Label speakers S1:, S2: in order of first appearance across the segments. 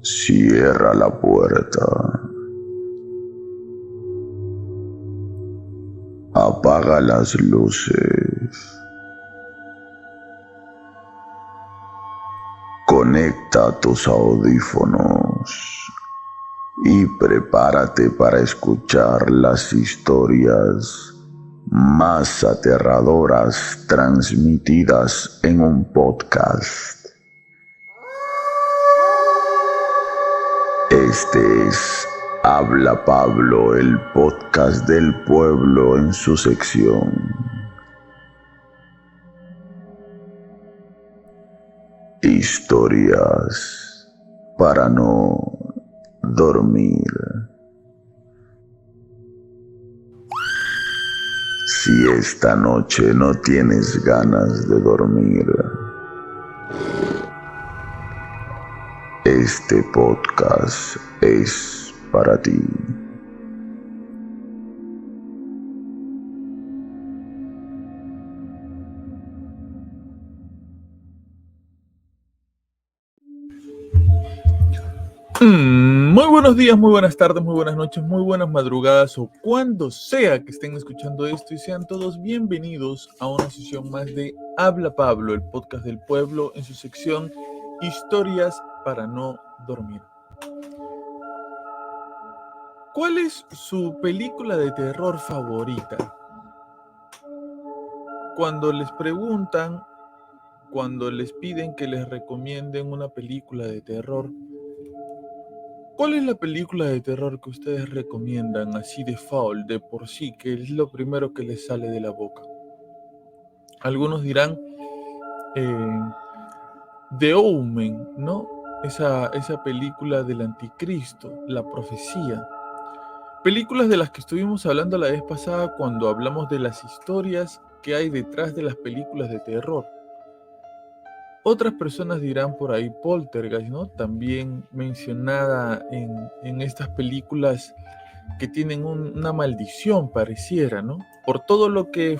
S1: Cierra la puerta. Apaga las luces. Conecta tus audífonos y prepárate para escuchar las historias más aterradoras transmitidas en un podcast. Este es Habla Pablo, el podcast del pueblo en su sección Historias para no dormir. Si esta noche no tienes ganas de dormir, este podcast es para ti.
S2: Muy buenos días, muy buenas tardes, muy buenas noches, muy buenas madrugadas o cuando sea que estén escuchando esto y sean todos bienvenidos a una sesión más de Habla Pablo, el podcast del pueblo en su sección Historias para no dormir. ¿Cuál es su película de terror favorita? Cuando les preguntan, cuando les piden que les recomienden una película de terror, ¿cuál es la película de terror que ustedes recomiendan así de default, de por sí, que es lo primero que les sale de la boca? Algunos dirán The Omen, ¿no? Esa película del anticristo, la profecía. Películas de las que estuvimos hablando la vez pasada cuando hablamos de las historias que hay detrás de las películas de terror. Otras personas dirán por ahí Poltergeist, ¿no? También mencionada en estas películas que tienen una maldición, pareciera, ¿no? Por todo lo que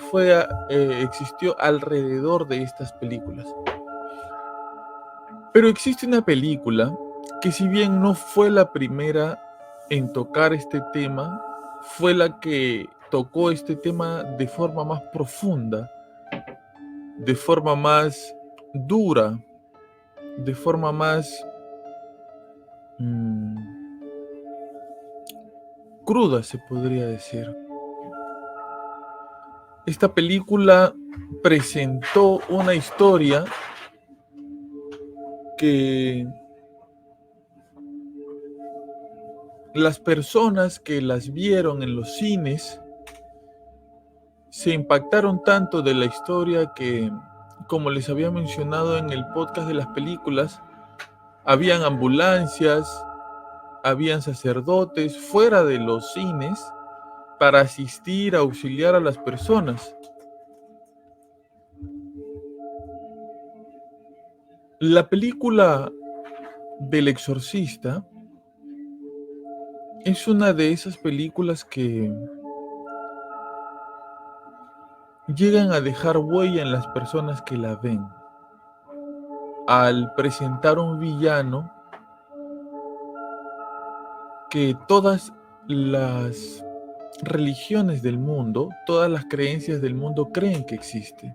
S2: existió alrededor de estas películas. Pero existe una película que, si bien no fue la primera en tocar este tema, fue la que tocó este tema de forma más profunda, de forma más dura, de forma más cruda, se podría decir. Esta película presentó una historia que las personas que las vieron en los cines se impactaron tanto de la historia que, como les había mencionado en el podcast de las películas, habían ambulancias, habían sacerdotes fuera de los cines para asistir, auxiliar a las personas. La película del Exorcista es una de esas películas que llegan a dejar huella en las personas que la ven. Al presentar un villano que todas las religiones del mundo, todas las creencias del mundo creen que existe.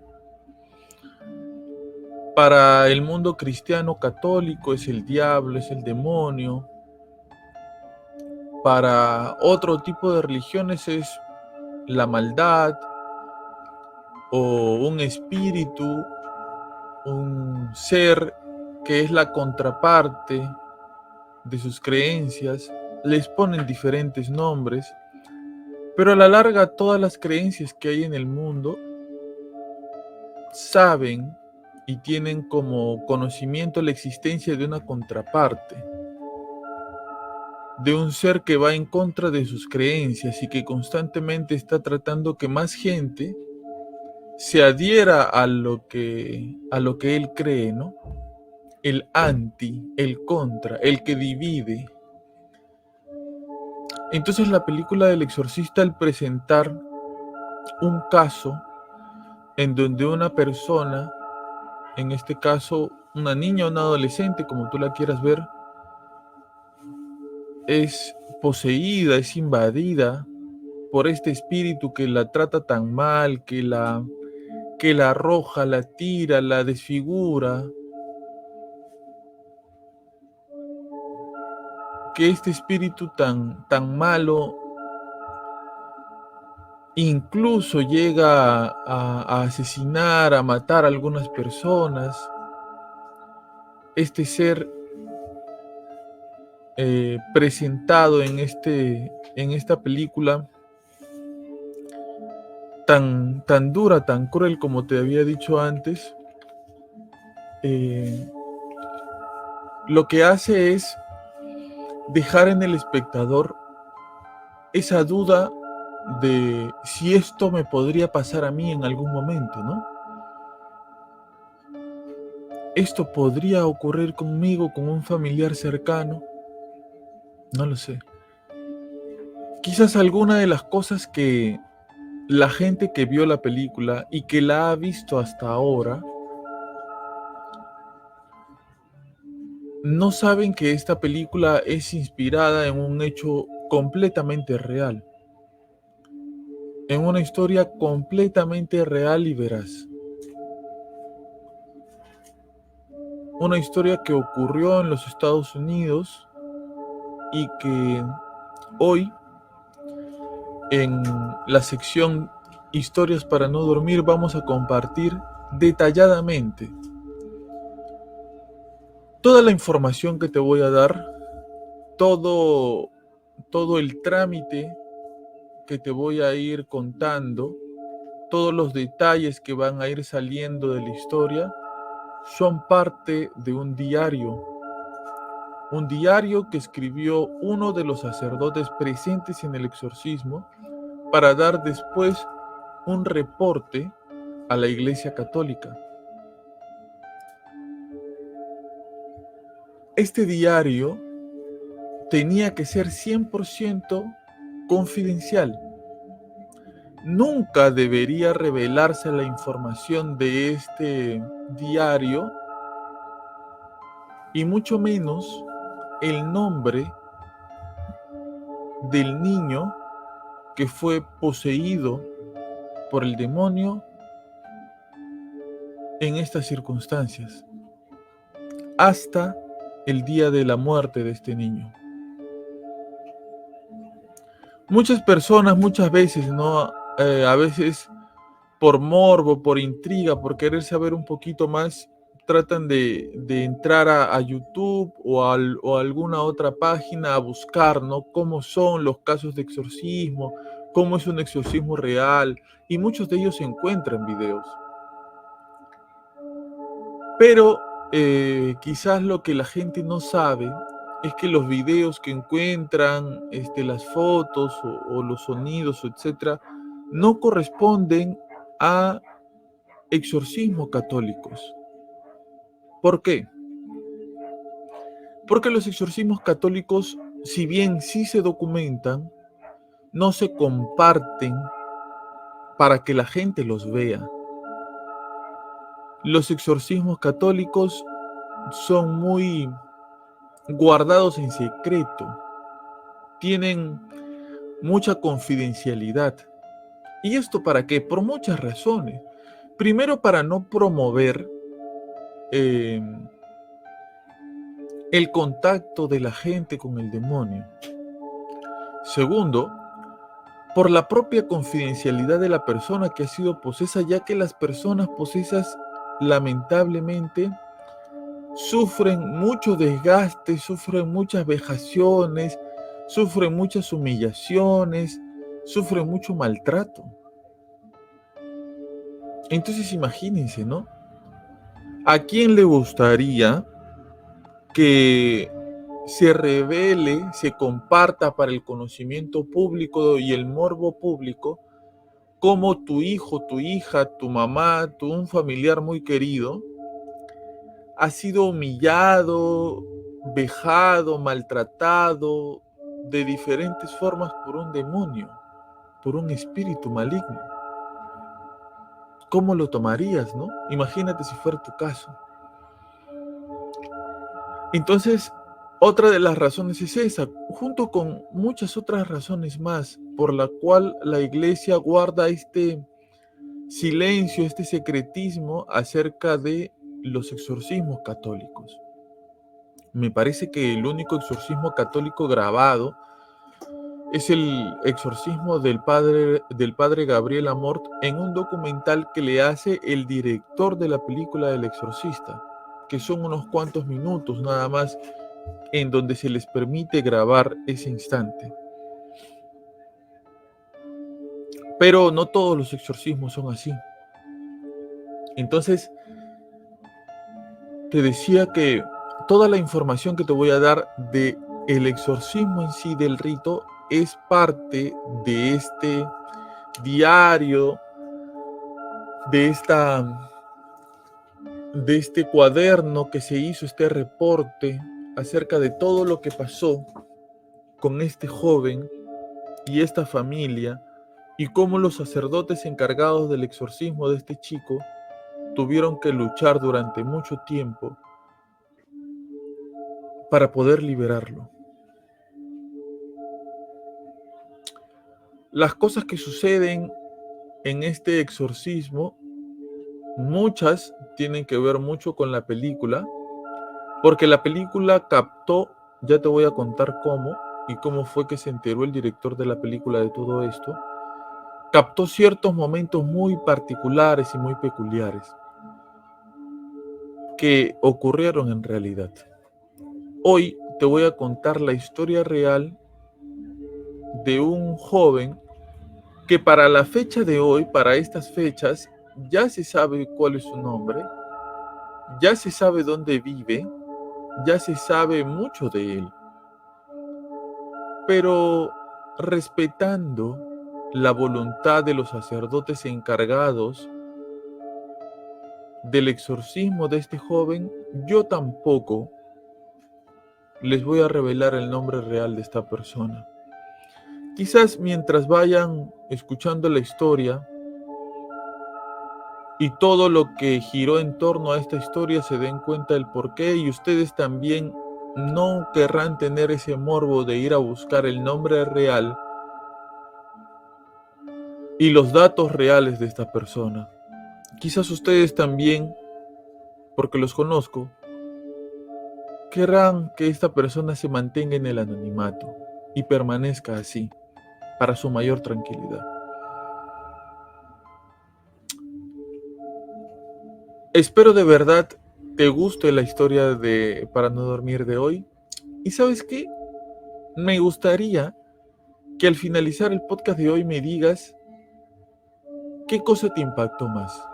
S2: Para el mundo cristiano católico es el diablo, es el demonio. Para otro tipo de religiones es la maldad o un espíritu, un ser que es la contraparte de sus creencias. Les ponen diferentes nombres, pero a la larga todas las creencias que hay en el mundo saben y tienen como conocimiento la existencia de una contraparte, de un ser que va en contra de sus creencias y que constantemente está tratando que más gente se adhiera a lo que él cree, ¿no? El anti, el contra, el que divide. Entonces la película del Exorcista, al presentar un caso en donde una persona, en este caso una niña o una adolescente, como tú la quieras ver, es poseída, es invadida por este espíritu que la trata tan mal, que la arroja, la tira, la desfigura, que este espíritu tan malo incluso llega a asesinar, a matar a algunas personas. Este ser presentado en esta película tan dura, tan cruel como te había dicho antes, lo que hace es dejar en el espectador esa duda de si esto me podría pasar a mí en algún momento, ¿no? ¿Esto podría ocurrir conmigo, con un familiar cercano? No lo sé. Quizás alguna de las cosas que la gente que vio la película y que la ha visto hasta ahora no saben que esta película es inspirada en un hecho completamente real, en una historia completamente real y veraz. Una historia que ocurrió en los Estados Unidos y que hoy, en la sección Historias para no dormir, vamos a compartir detalladamente toda la información que te voy a dar, todo el trámite que te voy a ir contando, todos los detalles que van a ir saliendo de la historia, son parte de un diario que escribió uno de los sacerdotes presentes en el exorcismo para dar después un reporte a la Iglesia Católica. Este diario tenía que ser 100% confidencial. Nunca debería revelarse la información de este diario y mucho menos el nombre del niño que fue poseído por el demonio en estas circunstancias, hasta el día de la muerte de este niño. Muchas personas, muchas veces, ¿no? A veces por morbo, por intriga, por querer saber un poquito más, tratan de entrar a YouTube o a alguna otra página a buscar, ¿no? Cómo son los casos de exorcismo, cómo es un exorcismo real, y muchos de ellos encuentran videos. Pero quizás lo que la gente no sabe es que los videos que encuentran, las fotos o los sonidos, etcétera, no corresponden a exorcismos católicos. ¿Por qué? Porque los exorcismos católicos, si bien sí se documentan, no se comparten para que la gente los vea. Los exorcismos católicos son muy guardados en secreto, tienen mucha confidencialidad. ¿Y esto para qué? Por muchas razones. Primero, para no promover el contacto de la gente con el demonio. Segundo, por la propia confidencialidad de la persona que ha sido posesa, ya que las personas posesas lamentablemente sufren mucho desgaste, sufren muchas vejaciones, sufren muchas humillaciones, sufren mucho maltrato. Entonces imagínense, ¿no? ¿A quién le gustaría que se revele, se comparta para el conocimiento público y el morbo público cómo tu hijo, tu hija, tu mamá, un familiar muy querido ha sido humillado, vejado, maltratado de diferentes formas por un demonio, por un espíritu maligno? ¿Cómo lo tomarías, no? Imagínate si fuera tu caso. Entonces, Otra de las razones es esa, junto con muchas otras razones más, por la cual la iglesia guarda este silencio, este secretismo acerca de los exorcismos católicos. Me parece que el único exorcismo católico grabado es el exorcismo del padre Gabriel Amort en un documental que le hace el director de la película del Exorcista, que son unos cuantos minutos nada más en donde se les permite grabar ese instante. Pero no todos los exorcismos son así. Entonces, te decía que toda la información que te voy a dar de el exorcismo en sí del rito es parte de este diario, de este cuaderno que se hizo, este reporte acerca de todo lo que pasó con este joven y esta familia, y cómo los sacerdotes encargados del exorcismo de este chico tuvieron que luchar durante mucho tiempo para poder liberarlo. Las cosas que suceden en este exorcismo, muchas tienen que ver mucho con la película, porque la película captó, ya te voy a contar cómo y cómo fue que se enteró el director de la película de todo esto, captó ciertos momentos muy particulares y muy peculiares que ocurrieron en realidad. Hoy te voy a contar la historia real de un joven que para la fecha de hoy, para estas fechas, ya se sabe cuál es su nombre, ya se sabe dónde vive, ya se sabe mucho de él, pero respetando la voluntad de los sacerdotes encargados del exorcismo de este joven, yo tampoco les voy a revelar el nombre real de esta persona. Quizás mientras vayan escuchando la historia y todo lo que giró en torno a esta historia se den cuenta del porqué, y ustedes también no querrán tener ese morbo de ir a buscar el nombre real y los datos reales de esta persona. Quizás ustedes también, porque los conozco, querrán que esta persona se mantenga en el anonimato y permanezca así, para su mayor tranquilidad. Espero de verdad te guste la historia de Para no dormir de hoy. ¿Y sabes qué? Me gustaría que al finalizar el podcast de hoy me digas qué cosa te impactó más.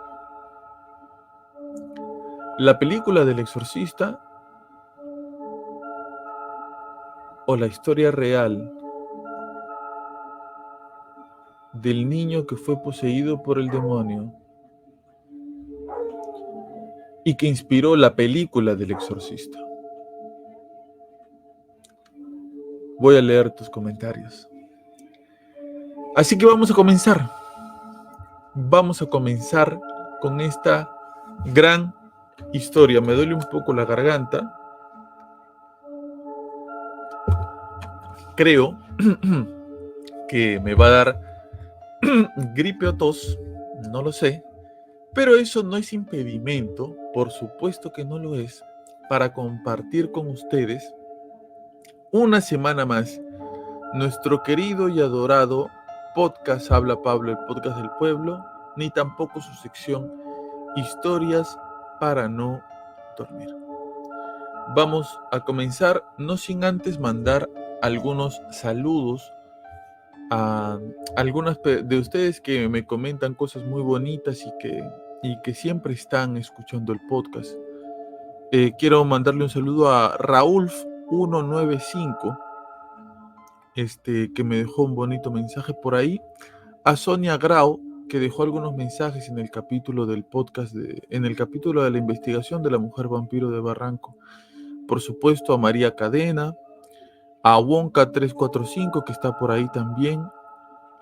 S2: ¿La película del exorcista o la historia real del niño que fue poseído por el demonio y que inspiró la película del exorcista? Voy a leer tus comentarios. Así que vamos a comenzar. Vamos a comenzar con esta gran historia. Me duele un poco la garganta. Creo que me va a dar gripe o tos, no lo sé, pero eso no es impedimento, por supuesto que no lo es, para compartir con ustedes una semana más nuestro querido y adorado podcast Habla Pablo, el podcast del pueblo, ni tampoco su sección Historias para no dormir. Vamos a comenzar, no sin antes mandar algunos saludos a algunas de ustedes que me comentan cosas muy bonitas y que siempre están escuchando el podcast. Quiero mandarle un saludo a Raúl195, que me dejó un bonito mensaje por ahí, a Sonia Grau, que dejó algunos mensajes en el capítulo del podcast, en el capítulo de la investigación de la mujer vampiro de Barranco. Por supuesto, a María Cadena, a Wonka345, que está por ahí también,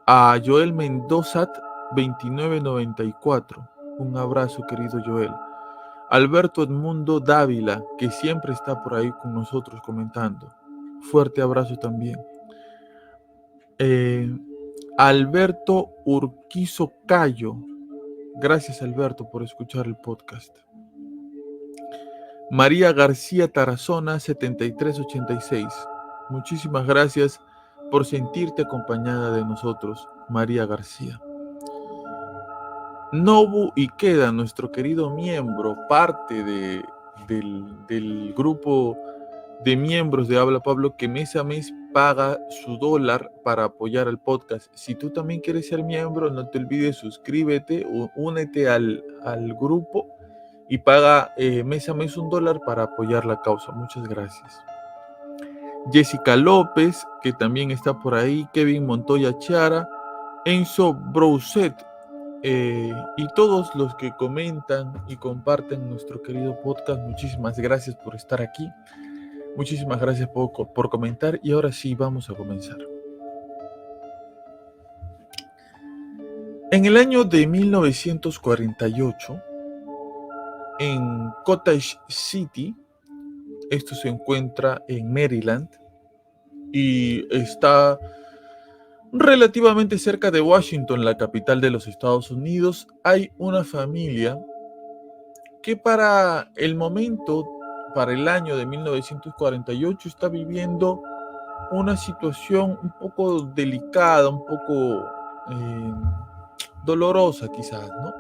S2: a Joel Mendoza 2994. Un abrazo, querido Joel. Alberto Edmundo Dávila, que siempre está por ahí con nosotros comentando. Fuerte abrazo también. Alberto Urquizo Cayo. Gracias, Alberto, por escuchar el podcast. María García Tarazona, 7386. Muchísimas gracias por sentirte acompañada de nosotros, María García. Nobu Ikeda, nuestro querido miembro, parte del grupo de miembros de Habla Pablo, que mes a mes paga su $1 para apoyar al podcast. Si tú también quieres ser miembro, no te olvides, suscríbete o únete al grupo y paga mes a mes $1 para apoyar la causa. Muchas gracias. Jessica López, que también está por ahí, Kevin Montoya Chiara, Enzo Brouset, y todos los que comentan y comparten nuestro querido podcast. Muchísimas gracias por estar aquí. Muchísimas gracias por comentar. Y ahora sí, vamos a comenzar. En el año de 1948, en Cottage City, esto se encuentra en Maryland y está relativamente cerca de Washington, la capital de los Estados Unidos, hay una familia que para el momento, para el año de 1948, está viviendo una situación un poco delicada, un poco dolorosa quizás, ¿no?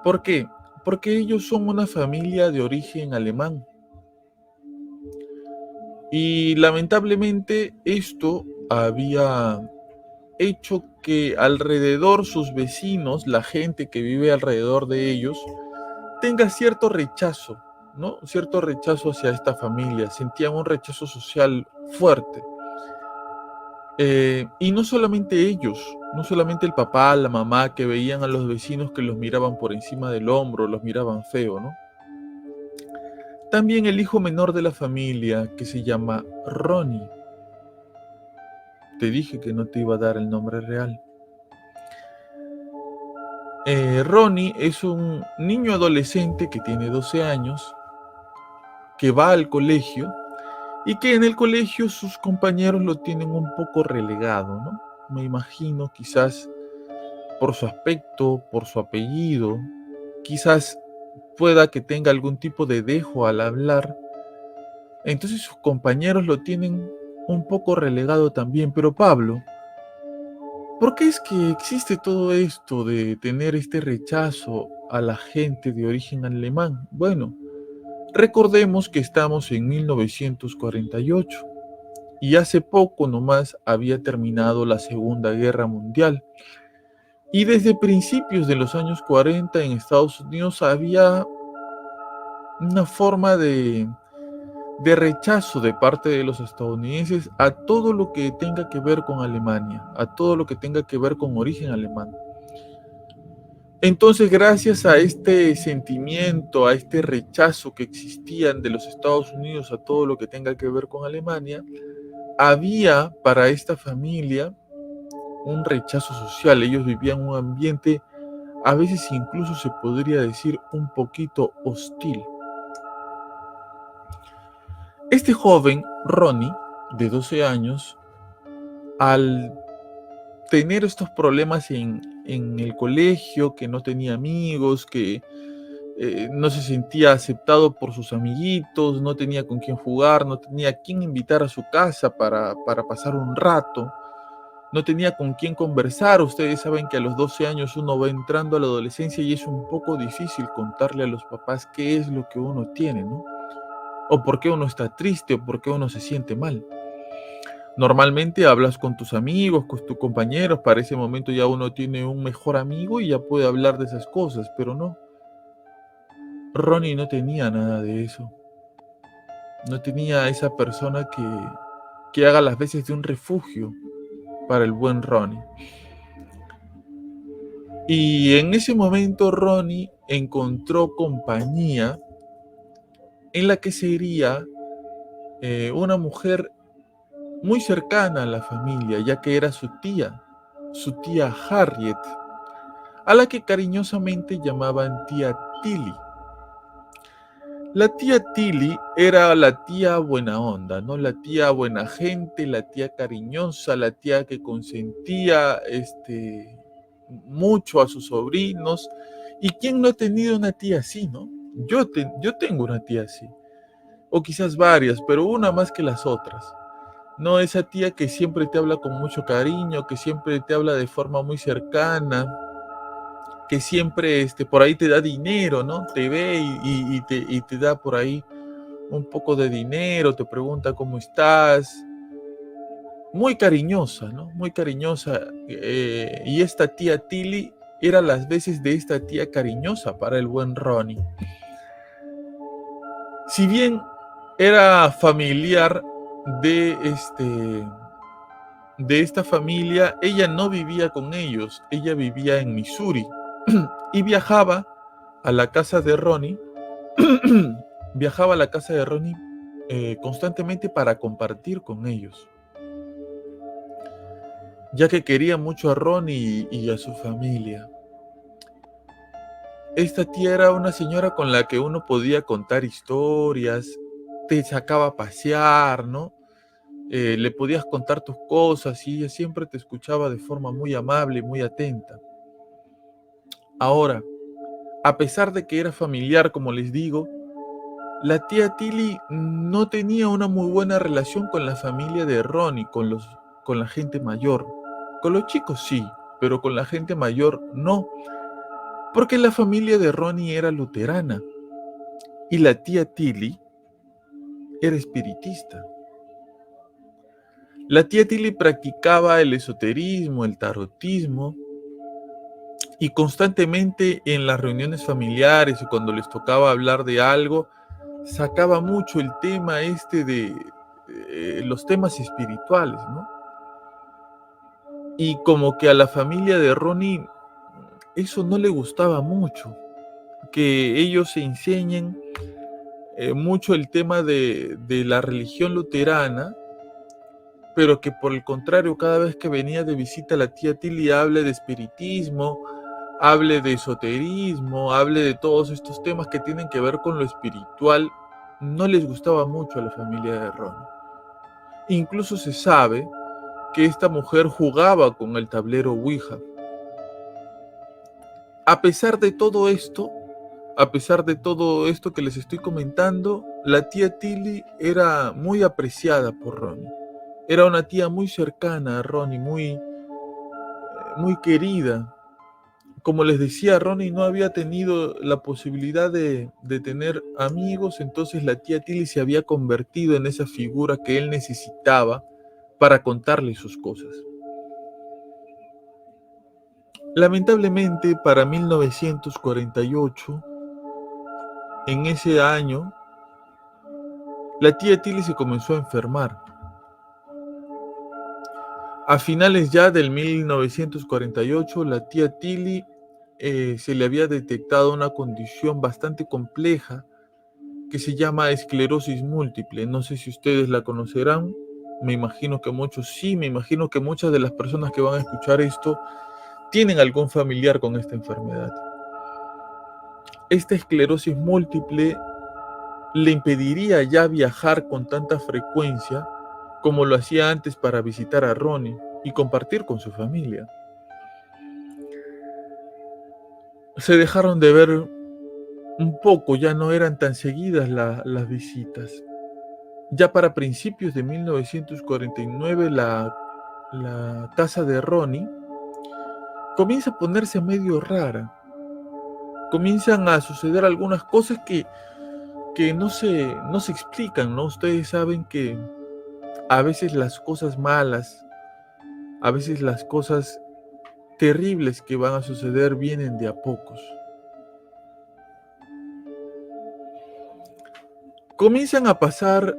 S2: ¿Por qué? Porque ellos son una familia de origen alemán. Y lamentablemente esto había hecho que alrededor sus vecinos, la gente que vive alrededor de ellos, tenga cierto rechazo, ¿no? Cierto rechazo hacia esta familia. Sentían un rechazo social fuerte. Y no solamente ellos, no solamente el papá, la mamá, que veían a los vecinos que los miraban por encima del hombro, los miraban feo, ¿no? También el hijo menor de la familia, que se llama Ronnie. Te dije que no te iba a dar el nombre real. Ronnie es un niño adolescente que tiene 12 años, que va al colegio y que en el colegio sus compañeros lo tienen un poco relegado, ¿no? Me imagino quizás por su aspecto, por su apellido, quizás pueda que tenga algún tipo de dejo al hablar. Entonces sus compañeros lo tienen un poco relegado también. Pero Pablo, ¿por qué es que existe todo esto de tener este rechazo a la gente de origen alemán? Bueno, recordemos que estamos en 1948 y hace poco nomás había terminado la Segunda Guerra Mundial. Y desde principios de los años 40 en Estados Unidos había una forma de rechazo de parte de los estadounidenses a todo lo que tenga que ver con Alemania, a todo lo que tenga que ver con origen alemán. Entonces, gracias a este sentimiento, a este rechazo que existían de los Estados Unidos a todo lo que tenga que ver con Alemania, había para esta familia un rechazo social. Ellos vivían un ambiente, a veces incluso se podría decir, un poquito hostil. Este joven, Ronnie, de 12 años, al tener estos problemas en el colegio, que no tenía amigos, que no se sentía aceptado por sus amiguitos, no tenía con quién jugar, no tenía a quién invitar a su casa para pasar un rato, no tenía con quién conversar. Ustedes saben que a los 12 años uno va entrando a la adolescencia y es un poco difícil contarle a los papás qué es lo que uno tiene, ¿no? O por qué uno está triste, o por qué uno se siente mal. Normalmente hablas con tus amigos, con tus compañeros, para ese momento ya uno tiene un mejor amigo y ya puede hablar de esas cosas, pero no. Ronnie no tenía nada de eso. No tenía esa persona que haga las veces de un refugio para el buen Ronnie. Y en ese momento Ronnie encontró compañía en la que sería una mujer muy cercana a la familia, ya que era su tía Harriet, a la que cariñosamente llamaban tía Tilly. La tía Tilly era la tía buena onda, ¿no? La tía buena gente, la tía cariñosa, la tía que consentía mucho a sus sobrinos. ¿Y quién no ha tenido una tía así, no? Yo tengo una tía así, o quizás varias, pero una más que las otras. No, esa tía que siempre te habla con mucho cariño, que siempre te habla de forma muy cercana, que siempre por ahí te da dinero, ¿no? Te ve y te da por ahí un poco de dinero, te pregunta cómo estás. Muy cariñosa, ¿no? Muy cariñosa. Y esta tía Tilly era las veces de esta tía cariñosa para el buen Ronnie. Si bien era familiar de de esta familia, ella no vivía con ellos, ella vivía en Missouri y viajaba a la casa de Ronnie, viajaba a la casa de Ronnie constantemente para compartir con ellos, ya que quería mucho a Ronnie y a su familia. Esta tía era una señora con la que uno podía contar historias, te sacaba a pasear, ¿no? Le podías contar tus cosas y ella siempre te escuchaba de forma muy amable y muy atenta. Ahora, a pesar de que era familiar, como les digo, la tía Tilly no tenía una muy buena relación con la familia de Ronnie, con la gente mayor. Con los chicos sí, pero con la gente mayor no, porque la familia de Ronnie era luterana y la tía Tilly era espiritista. La tía Tilly practicaba el esoterismo, el tarotismo, y constantemente en las reuniones familiares y cuando les tocaba hablar de algo, sacaba mucho el tema de los temas espirituales, ¿no? Y como que a la familia de Ronnie eso no le gustaba mucho, que ellos se enseñen mucho el tema de la religión luterana, pero que por el contrario, cada vez que venía de visita la tía Tilly hable de espiritismo, hable de esoterismo, hable de todos estos temas que tienen que ver con lo espiritual, no les gustaba mucho a la familia de Ronnie. Incluso se sabe que esta mujer jugaba con el tablero Ouija. A pesar de todo esto, a pesar de todo esto que les estoy comentando, la tía Tilly era muy apreciada por Ronnie. Era una tía muy cercana a Ronnie, muy querida. Como les decía, Ronnie no había tenido la posibilidad de tener amigos, entonces la tía Tilly se había convertido en esa figura que él necesitaba para contarle sus cosas. Lamentablemente, para 1948, en ese año, la tía Tilly se comenzó a enfermar. A finales ya del 1948, la tía Tilly se le había detectado una condición bastante compleja que se llama esclerosis múltiple. No sé si ustedes la conocerán, me imagino que muchos sí, me imagino que muchas de las personas que van a escuchar esto tienen algún familiar con esta enfermedad. Esta esclerosis múltiple le impediría ya viajar con tanta frecuencia como lo hacía antes para visitar a Ronnie y compartir con su familia. Se dejaron de ver un poco, ya no eran tan seguidas las visitas. Ya para principios de 1949 la casa de Ronnie comienza a ponerse medio rara. Comienzan a suceder algunas cosas que no se explican, ¿no? Ustedes saben que a veces las cosas malas, a veces las cosas terribles que van a suceder vienen de a pocos. Comienzan a pasar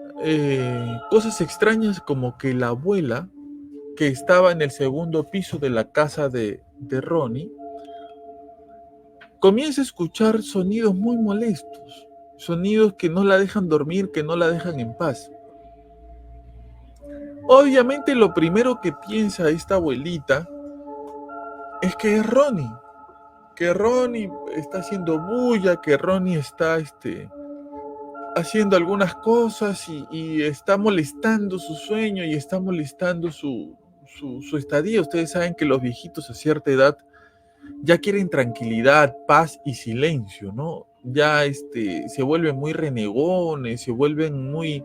S2: cosas extrañas como que la abuela, que estaba en el segundo piso de la casa de Ronnie, comienza a escuchar sonidos muy molestos, sonidos que no la dejan dormir, que no la dejan en paz. Obviamente lo primero que piensa esta abuelita es que Ronnie está haciendo bulla, que Ronnie está haciendo algunas cosas y está molestando su sueño y está molestando su estadía. Ustedes saben que los viejitos a cierta edad ya quieren tranquilidad, paz y silencio, ¿no? Ya se vuelven muy renegones, se vuelven muy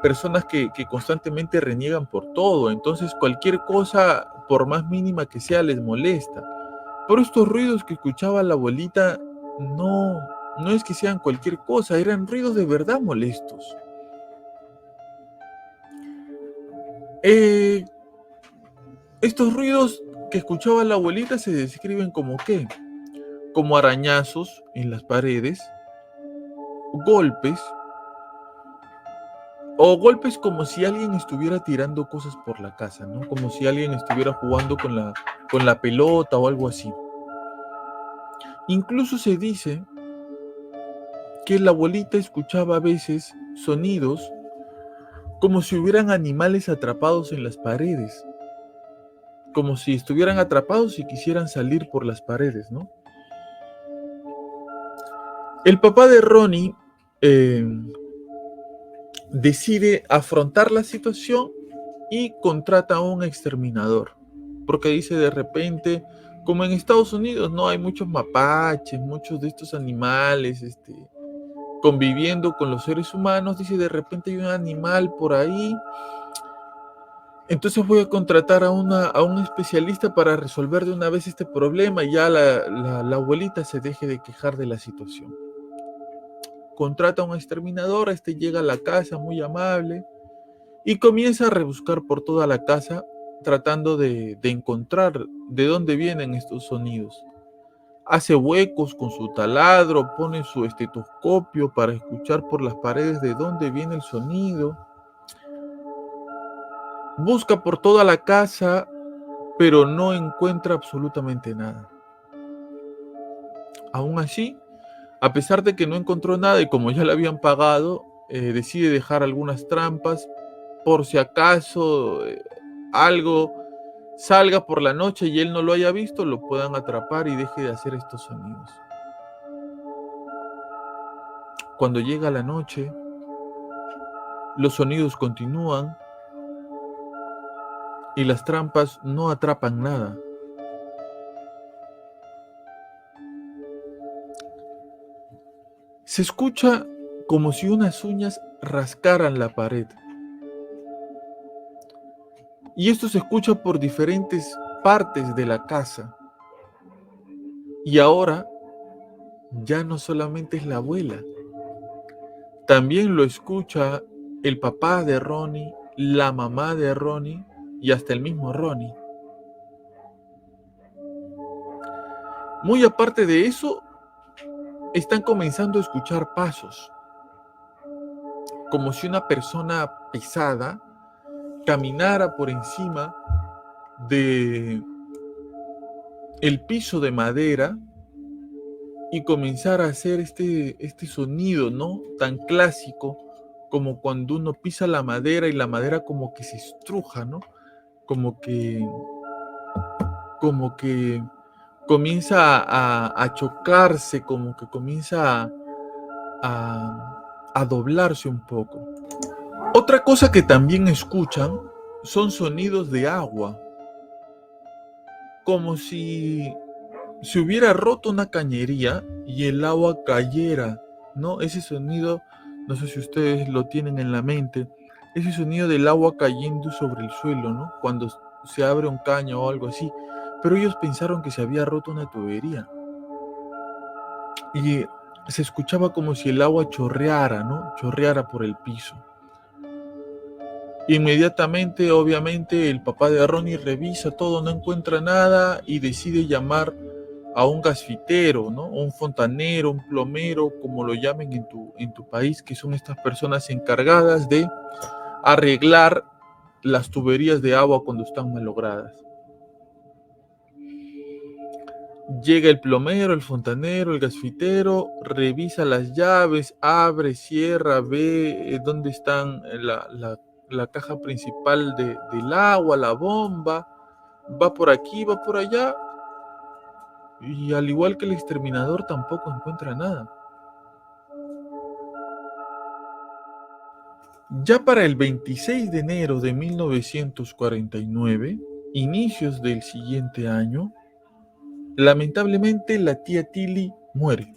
S2: personas que constantemente reniegan por todo. Entonces cualquier cosa, por más mínima que sea, les molesta. Pero estos ruidos que escuchaba la abuelita no es que sean cualquier cosa, eran ruidos de verdad molestos. Eh, Estos ruidos que escuchaba la abuelita se describen como ¿qué? Como arañazos en las paredes, golpes, o golpes como si alguien estuviera tirando cosas por la casa, ¿no? Como si alguien estuviera jugando con la pelota o algo así. Incluso se dice que la abuelita escuchaba a veces sonidos como si hubieran animales atrapados en las paredes, como si estuvieran atrapados y quisieran salir por las paredes, ¿no? El papá de Ronnie eh, decide afrontar la situación y contrata a un exterminador, porque dice de repente, como en Estados Unidos, no hay muchos mapaches, muchos de estos animales, conviviendo con los seres humanos, dice de repente hay un animal por ahí, entonces voy a contratar a un especialista para resolver de una vez este problema y ya la abuelita se deje de quejar de la situación. Contrata a un exterminador, llega a la casa muy amable y comienza a rebuscar por toda la casa tratando de encontrar de dónde vienen estos sonidos. Hace huecos con su taladro, pone su estetoscopio para escuchar por las paredes de dónde viene el sonido. Busca por toda la casa, pero no encuentra absolutamente nada. Aún así, a pesar de que no encontró nada y como ya le habían pagado, decide dejar algunas trampas por si acaso algo salga por la noche y él no lo haya visto, lo puedan atrapar y deje de hacer estos sonidos. Cuando llega la noche, los sonidos continúan y las trampas no atrapan nada. Se escucha como si unas uñas rascaran la pared. Y esto se escucha por diferentes partes de la casa. Y ahora ya no solamente es la abuela, también lo escucha el papá de Ronnie, la mamá de Ronnie y hasta el mismo Ronnie. Muy aparte de eso, están comenzando a escuchar pasos, como si una persona pesada caminara por encima de el piso de madera y comenzara a hacer este sonido, ¿no? Tan clásico como cuando uno pisa la madera y la madera como que se estruja, ¿no? Como que comienza a chocarse, como que comienza a doblarse un poco. Otra cosa que también escuchan son sonidos de agua, como si se hubiera roto una cañería y el agua cayera, ¿no? Ese sonido, no sé si ustedes lo tienen en la mente, ese sonido del agua cayendo sobre el suelo, ¿no? Cuando se abre un caño o algo así. Pero ellos pensaron que se había roto una tubería. Y se escuchaba como si el agua chorreara, ¿no? Chorreara por el piso. Inmediatamente, obviamente, el papá de Ronnie revisa todo, no encuentra nada y decide llamar a un gasfitero, ¿no? Un fontanero, un plomero, como lo llamen en tu país, que son estas personas encargadas de arreglar las tuberías de agua cuando están malogradas. Llega el plomero, el fontanero, el gasfitero, revisa las llaves, abre, cierra, ve dónde están la caja principal del agua, la bomba, va por aquí, va por allá, y al igual que el exterminador tampoco encuentra nada. Ya para el 26 de enero de 1949, inicios del siguiente año, lamentablemente la tía Tilly muere.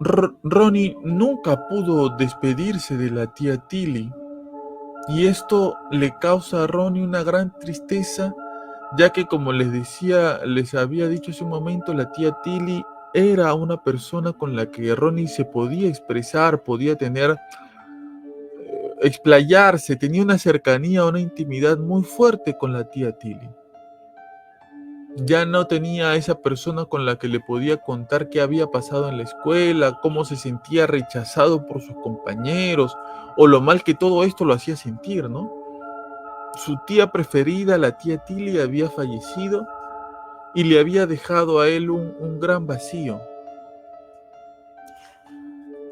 S2: Ronnie nunca pudo despedirse de la tía Tilly y esto le causa a Ronnie una gran tristeza, ya que como les había dicho hace un momento, la tía Tilly era una persona con la que Ronnie se podía expresar, podía tener, explayarse, tenía una cercanía, una intimidad muy fuerte con la tía Tilly. Ya no tenía a esa persona con la que le podía contar qué había pasado en la escuela, cómo se sentía rechazado por sus compañeros, o lo mal que todo esto lo hacía sentir, ¿no? Su tía preferida, la tía Tilly, había fallecido y le había dejado a él un gran vacío.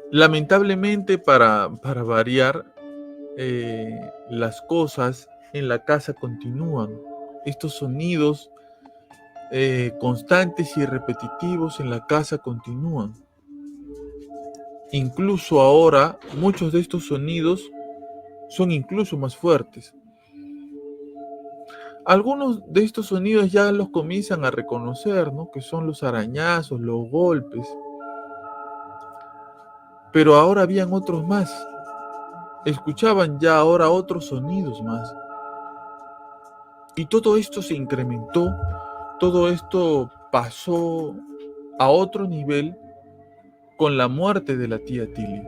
S2: Lamentablemente, para variar, las cosas en la casa continúan. Estos sonidos constantes y repetitivos en la casa continúan. Incluso ahora, muchos de estos sonidos son incluso más fuertes. Algunos de estos sonidos ya los comienzan a reconocer, ¿no? Que son los arañazos, los golpes. Pero ahora habían otros más. Escuchaban ya ahora otros sonidos más. Y todo esto se incrementó, todo esto pasó a otro nivel con la muerte de la tía Tilly.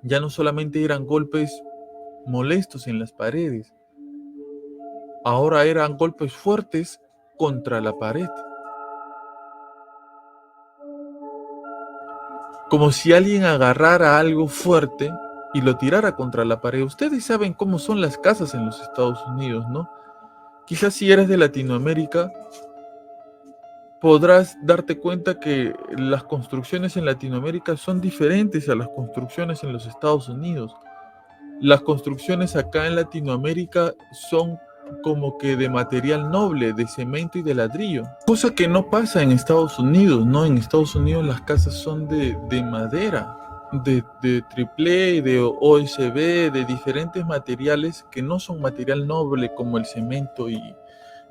S2: Ya no solamente eran golpes molestos en las paredes, ahora eran golpes fuertes contra la pared. Como si alguien agarrara algo fuerte y lo tirara contra la pared. Ustedes saben cómo son las casas en los Estados Unidos, ¿no? Quizás si eres de Latinoamérica, podrás darte cuenta que las construcciones en Latinoamérica son diferentes a las construcciones en los Estados Unidos. Las construcciones acá en Latinoamérica son como que de material noble, de cemento y de ladrillo. Cosa que no pasa en Estados Unidos, ¿no? En Estados Unidos las casas son de madera, de triple, de OSB, de diferentes materiales que no son material noble como el cemento y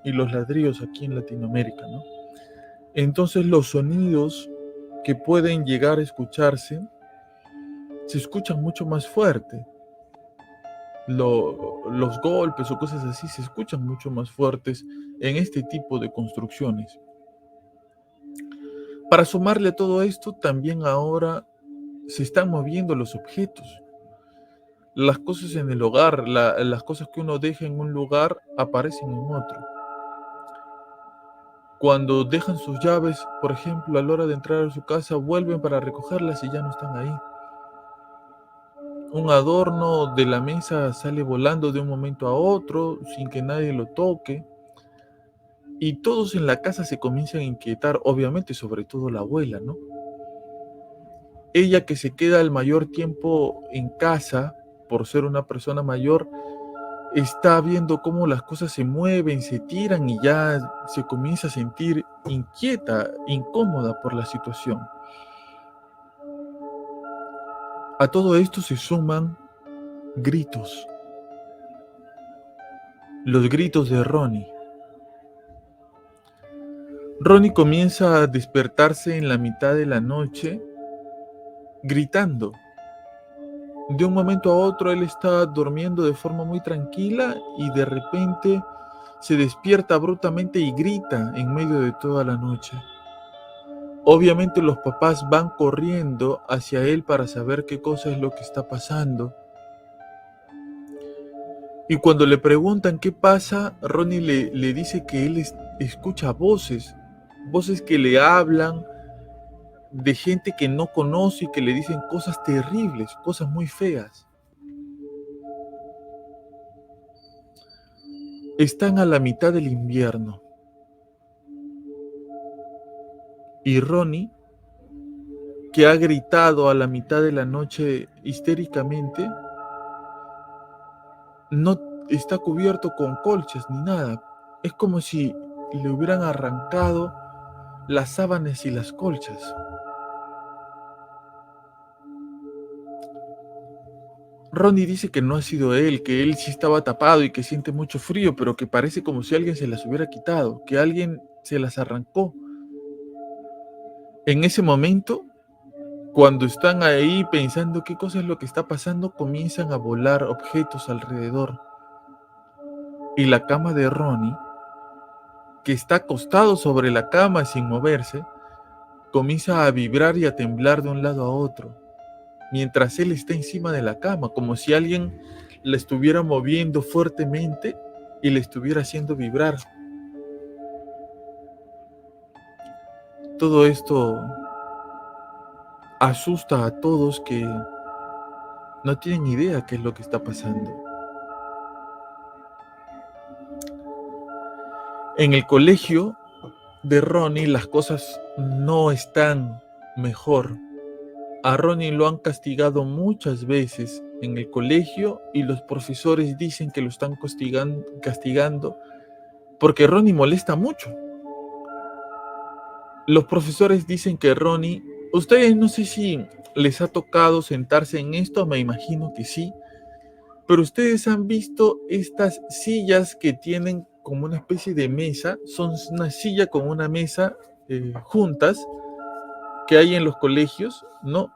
S2: los ladrillos aquí en Latinoamérica, ¿no? Entonces los sonidos que pueden llegar a escucharse se escuchan mucho más fuerte. Los golpes o cosas así se escuchan mucho más fuertes en este tipo de construcciones. Para sumarle a todo esto, también ahora se están moviendo los objetos. Las cosas en el hogar, las cosas que uno deja en un lugar aparecen en otro. Cuando dejan sus llaves, por ejemplo, a la hora de entrar a su casa, vuelven para recogerlas y ya no están ahí. Un adorno de la mesa sale volando de un momento a otro sin que nadie lo toque. Y todos en la casa se comienzan a inquietar, obviamente, sobre todo la abuela, ¿no? Ella que se queda el mayor tiempo en casa, por ser una persona mayor, está viendo cómo las cosas se mueven, se tiran y ya se comienza a sentir inquieta, incómoda por la situación. A todo esto se suman gritos. Los gritos de Ronnie. Ronnie comienza a despertarse en la mitad de la noche gritando. De un momento a otro él está durmiendo de forma muy tranquila y de repente se despierta abruptamente y grita en medio de toda la noche. Obviamente los papás van corriendo hacia él para saber qué cosa es lo que está pasando. Y cuando le preguntan qué pasa, Ronnie le dice que él escucha voces que le hablan de gente que no conoce y que le dicen cosas terribles, cosas muy feas. Están a la mitad del invierno y Ronnie, que ha gritado a la mitad de la noche histéricamente, no está cubierto con colchas ni nada. Es como si le hubieran arrancado las sábanas y las colchas. Ronnie dice que no ha sido él, que él sí estaba tapado y que siente mucho frío, pero que parece como si alguien se las hubiera quitado, que alguien se las arrancó. En ese momento, cuando están ahí pensando qué cosa es lo que está pasando, comienzan a volar objetos alrededor. Y la cama de Ronnie, que está acostado sobre la cama sin moverse, comienza a vibrar y a temblar de un lado a otro, mientras él está encima de la cama, como si alguien la estuviera moviendo fuertemente y le estuviera haciendo vibrar. Todo esto asusta a todos que no tienen idea qué es lo que está pasando. En el colegio de Ronnie las cosas no están mejor. A Ronnie lo han castigado muchas veces en el colegio y los profesores dicen que lo están castigando porque Ronnie molesta mucho. Los profesores dicen que Ronnie, ustedes no sé si les ha tocado sentarse en esto, me imagino que sí, pero ustedes han visto estas sillas que tienen como una especie de mesa, son una silla con una mesa juntas que hay en los colegios, ¿no?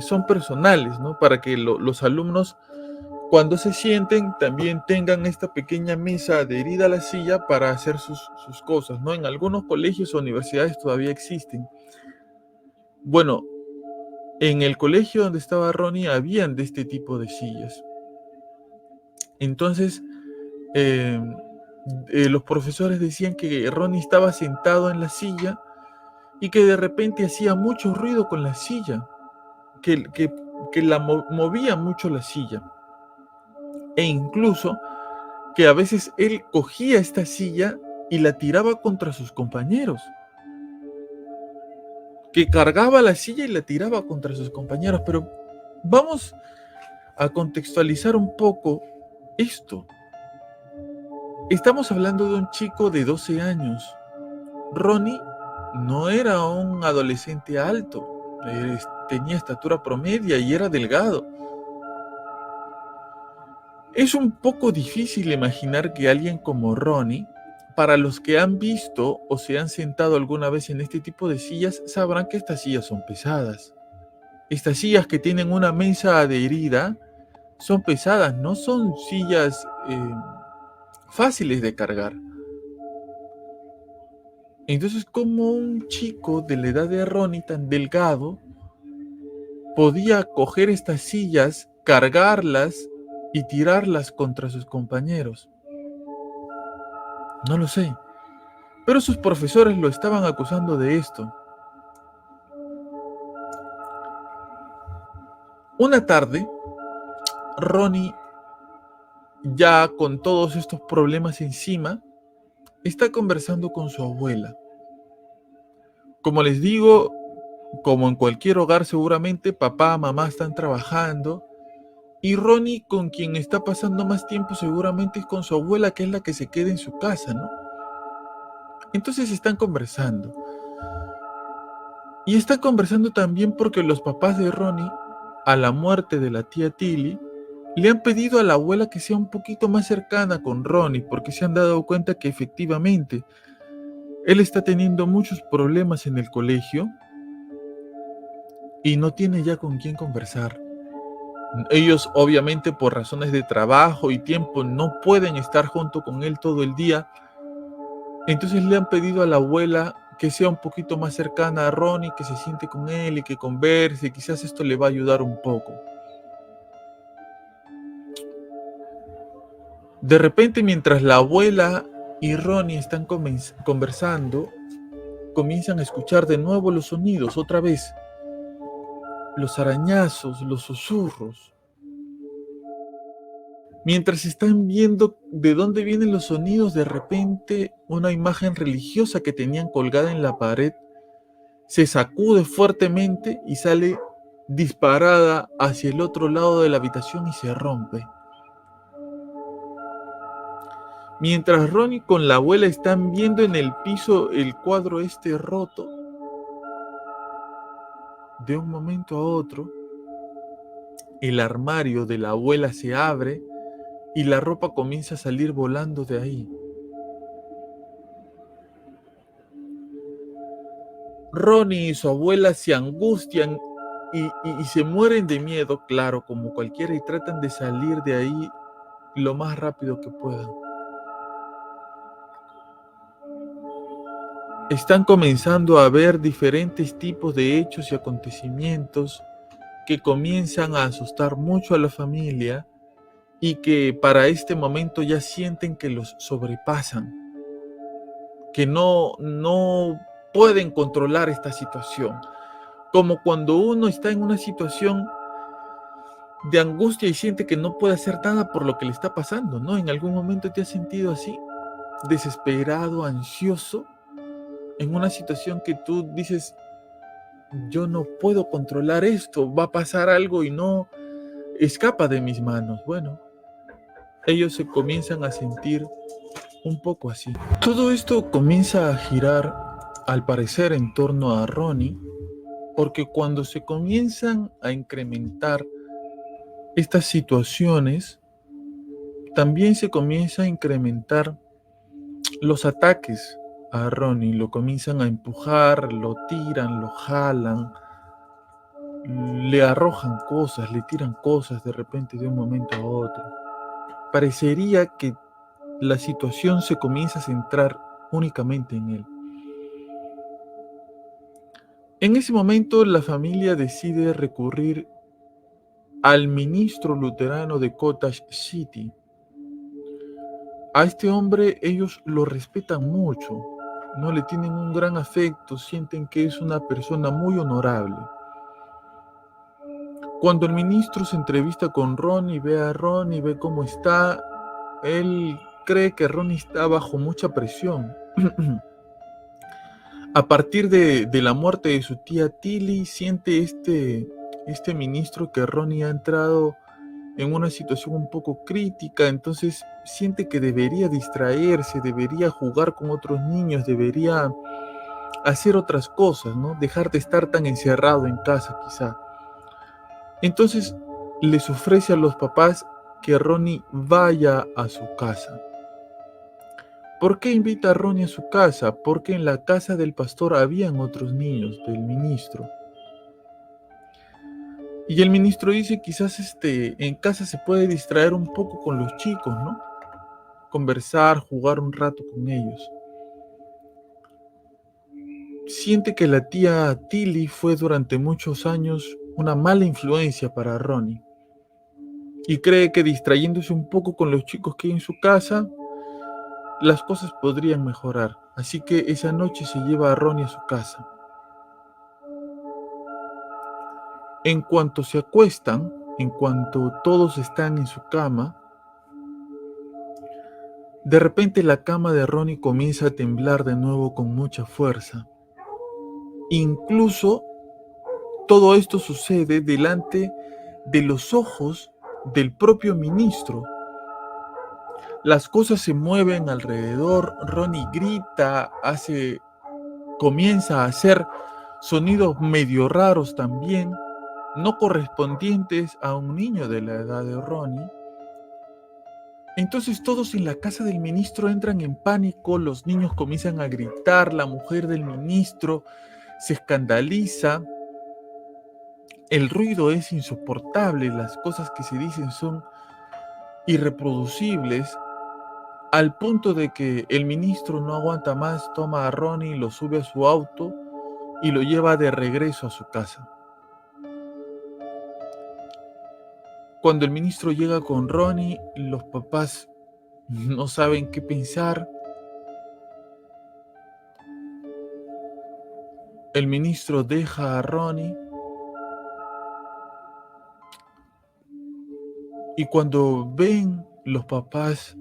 S2: Son personales, ¿no? Para que los alumnos cuando se sienten también tengan esta pequeña mesa adherida a la silla para hacer sus cosas, ¿no? En algunos colegios o universidades todavía existen. Bueno, en el colegio donde estaba Ronnie habían de este tipo de sillas. Entonces, los profesores decían que Ronnie estaba sentado en la silla y que de repente hacía mucho ruido con la silla, que la movía mucho la silla. E incluso que a veces él cogía esta silla y la tiraba contra sus compañeros. Que cargaba la silla y la tiraba contra sus compañeros. Pero vamos a contextualizar un poco esto. Estamos hablando de un chico de 12 años. Ronnie no era un adolescente alto. Tenía estatura promedia y era delgado. Es un poco difícil imaginar que alguien como Ronnie, para los que han visto o se han sentado alguna vez en este tipo de sillas, sabrán que estas sillas son pesadas. Estas sillas que tienen una mesa adherida son pesadas, no son sillas fáciles de cargar. Entonces, ¿cómo un chico de la edad de Ronnie tan delgado podía coger estas sillas, cargarlas y tirarlas contra sus compañeros? No lo sé. Pero sus profesores lo estaban acusando de esto. Una tarde, Ronnie, ya con todos estos problemas encima, está conversando con su abuela. Como les digo, como en cualquier hogar seguramente, papá, mamá están trabajando y Ronnie, con quien está pasando más tiempo seguramente es con su abuela, que es la que se queda en su casa, ¿no? Entonces están conversando. Y están conversando también porque los papás de Ronnie, a la muerte de la tía Tilly, le han pedido a la abuela que sea un poquito más cercana con Ronnie, porque se han dado cuenta que efectivamente él está teniendo muchos problemas en el colegio y no tiene ya con quién conversar. Ellos obviamente por razones de trabajo y tiempo no pueden estar junto con él todo el día. Entonces le han pedido a la abuela que sea un poquito más cercana a Ronnie, que se siente con él y que converse. Quizás esto le va a ayudar un poco. De repente, mientras la abuela y Ronnie están conversando, comienzan a escuchar de nuevo los sonidos, otra vez. Los arañazos, los susurros. Mientras están viendo de dónde vienen los sonidos, de repente una imagen religiosa que tenían colgada en la pared se sacude fuertemente y sale disparada hacia el otro lado de la habitación y se rompe. Mientras Ronnie con la abuela están viendo en el piso el cuadro este roto, de un momento a otro, El armario de la abuela se abre y la ropa comienza a salir volando de ahí. Ronnie y su abuela se angustian y se mueren de miedo, claro, como cualquiera, y tratan de salir de ahí lo más rápido que puedan. Están comenzando a ver diferentes tipos de hechos y acontecimientos que comienzan a asustar mucho a la familia y que para este momento ya sienten que los sobrepasan, que no pueden controlar esta situación. Como cuando uno está en una situación de angustia y siente que no puede hacer nada por lo que le está pasando, ¿no? ¿En algún momento te has sentido así? Desesperado, ansioso, en una situación que tú dices, yo no puedo controlar esto, va a pasar algo y no escapa de mis manos. Bueno, ellos se comienzan a sentir un poco así. Todo esto comienza a girar, al parecer, en torno a Ronnie, porque cuando se comienzan a incrementar estas situaciones, también se comienza a incrementar los ataques a Ronnie. Lo comienzan a empujar, lo tiran, lo jalan, le arrojan cosas, le tiran cosas de repente de un momento a otro. Parecería que la situación se comienza a centrar únicamente en él. En ese momento la familia decide recurrir al ministro luterano de Cottage City. A este hombre ellos lo respetan mucho, no le tienen un gran afecto, sienten que es una persona muy honorable. Cuando el ministro se entrevista con Ronnie, ve a Ronnie, ve cómo está, él cree que Ronnie está bajo mucha presión. A partir de la muerte de su tía Tilly, siente este ministro que Ronnie ha entrado en una situación un poco crítica, entonces siente que debería distraerse, debería jugar con otros niños, debería hacer otras cosas, ¿no? Dejar de estar tan encerrado en casa quizá. Entonces les ofrece a los papás que Ronnie vaya a su casa. ¿Por qué invita a Ronnie a su casa? Porque en la casa del pastor habían otros niños del ministro. Y el ministro dice, quizás en casa se puede distraer un poco con los chicos, ¿no? Conversar, jugar un rato con ellos. Siente que la tía Tilly fue durante muchos años una mala influencia para Ronnie. Y cree que distrayéndose un poco con los chicos que hay en su casa, las cosas podrían mejorar. Así que esa noche se lleva a Ronnie a su casa. En cuanto se acuestan, en cuanto todos están en su cama, de repente la cama de Ronnie comienza a temblar de nuevo con mucha fuerza. Incluso todo esto sucede delante de los ojos del propio ministro. Las cosas se mueven alrededor, Ronnie grita, comienza a hacer sonidos medio raros también, no correspondientes a un niño de la edad de Ronnie. Entonces todos en la casa del ministro entran en pánico, los niños comienzan a gritar, la mujer del ministro se escandaliza, el ruido es insoportable, las cosas que se dicen son irreproducibles, al punto de que el ministro no aguanta más, toma a Ronnie, lo sube a su auto y lo lleva de regreso a su casa. Cuando el ministro llega con Ronnie, los papás no saben qué pensar. El ministro deja a Ronnie y cuando ven los papás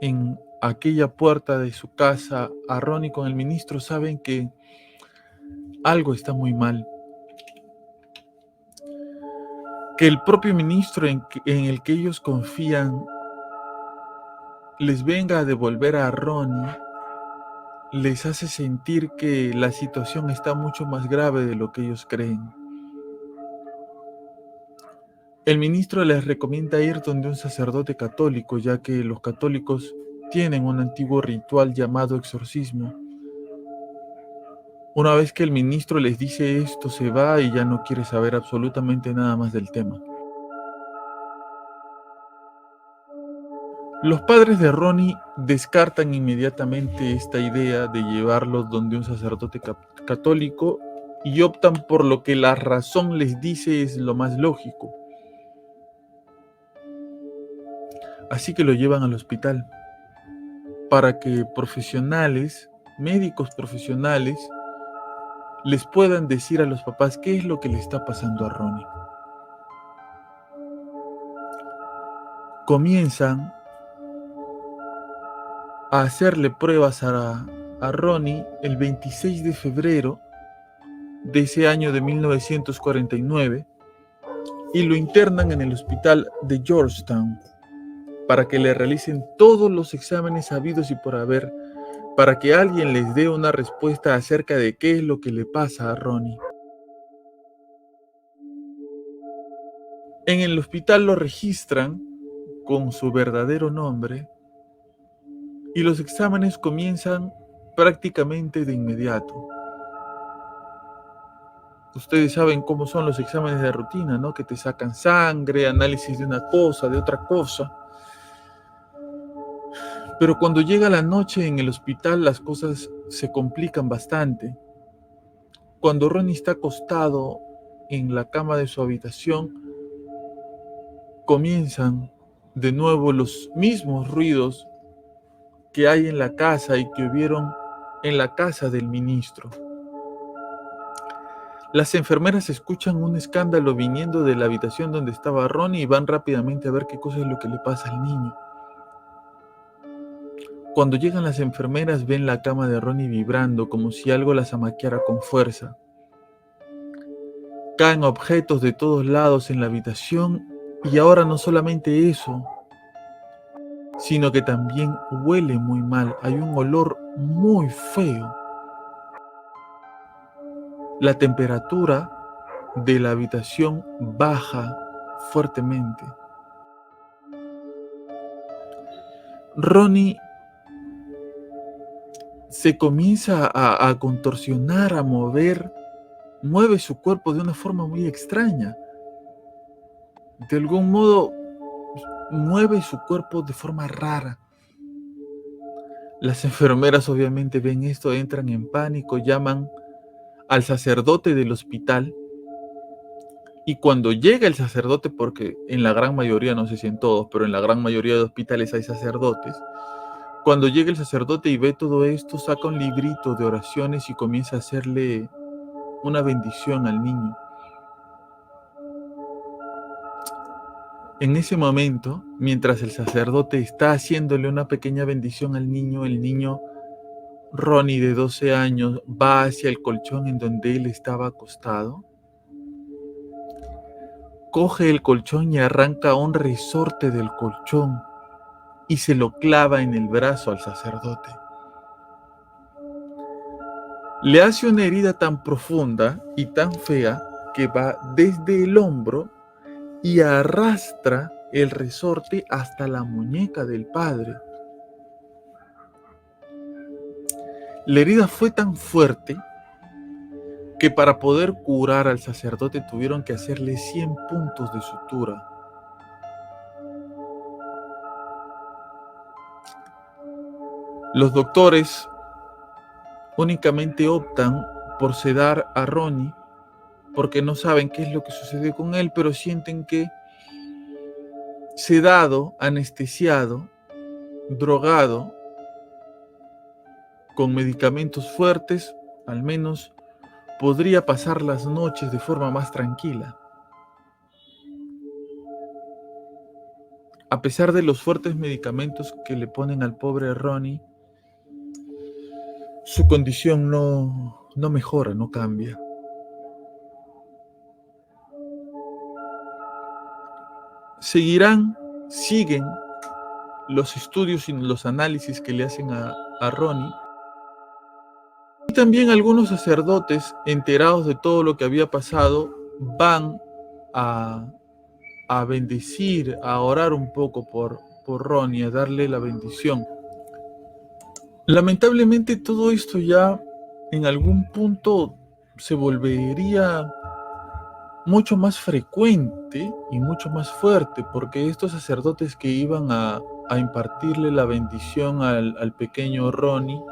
S2: en aquella puerta de su casa a Ronnie con el ministro, saben que algo está muy mal. Que el propio ministro en el que ellos confían les venga a devolver a Ronnie, les hace sentir que la situación está mucho más grave de lo que ellos creen. El ministro les recomienda ir donde un sacerdote católico, ya que los católicos tienen un antiguo ritual llamado exorcismo. Una vez que el ministro les dice esto, se va y ya no quiere saber absolutamente nada más del tema. Los padres de Ronnie descartan inmediatamente esta idea de llevarlo donde un sacerdote católico y optan por lo que la razón les dice es lo más lógico. Así que lo llevan al hospital para que médicos profesionales, les puedan decir a los papás qué es lo que le está pasando a Ronnie. Comienzan a hacerle pruebas a Ronnie el 26 de febrero de ese año de 1949 y lo internan en el hospital de Georgetown para que le realicen todos los exámenes habidos y por haber, para que alguien les dé una respuesta acerca de qué es lo que le pasa a Ronnie. En el hospital lo registran con su verdadero nombre y los exámenes comienzan prácticamente de inmediato. Ustedes saben cómo son los exámenes de rutina, ¿no? Que te sacan sangre, análisis de una cosa, de otra cosa. Pero cuando llega la noche en el hospital, las cosas se complican bastante. Cuando Ronnie está acostado en la cama de su habitación, comienzan de nuevo los mismos ruidos que hay en la casa y que hubieron en la casa del ministro. Las enfermeras escuchan un escándalo viniendo de la habitación donde estaba Ronnie y van rápidamente a ver qué cosa es lo que le pasa al niño. Cuando llegan las enfermeras ven la cama de Ronnie vibrando como si algo la zamaqueara con fuerza. Caen objetos de todos lados en la habitación y ahora no solamente eso, sino que también huele muy mal. Hay un olor muy feo. La temperatura de la habitación baja fuertemente. Ronnie se comienza a contorsionar, a mover, mueve su cuerpo de una forma muy extraña. De algún modo, mueve su cuerpo de forma rara. Las enfermeras obviamente ven esto, entran en pánico, llaman al sacerdote del hospital. Y cuando llega el sacerdote, porque en la gran mayoría, no sé si en todos, pero en la gran mayoría de hospitales hay sacerdotes, cuando llega el sacerdote y ve todo esto, saca un librito de oraciones y comienza a hacerle una bendición al niño. En ese momento, mientras el sacerdote está haciéndole una pequeña bendición al niño, el niño Ronnie de 12 años va hacia el colchón en donde él estaba acostado, coge el colchón y arranca un resorte del colchón y se lo clava en el brazo al sacerdote. Le hace una herida tan profunda y tan fea que va desde el hombro y arrastra el resorte hasta la muñeca del padre. La herida fue tan fuerte que para poder curar al sacerdote tuvieron que hacerle 100 puntos de sutura. Los doctores únicamente optan por sedar a Ronnie porque no saben qué es lo que sucedió con él, pero sienten que sedado, anestesiado, drogado, con medicamentos fuertes, al menos podría pasar las noches de forma más tranquila. A pesar de los fuertes medicamentos que le ponen al pobre Ronnie, su condición no mejora, no cambia. Siguen los estudios y los análisis que le hacen a Ronnie. Y también algunos sacerdotes, enterados de todo lo que había pasado, van a a bendecir, a orar un poco por Ronnie, a darle la bendición. Lamentablemente todo esto ya en algún punto se volvería mucho más frecuente y mucho más fuerte, porque estos sacerdotes que iban a impartirle la bendición al pequeño Ronnie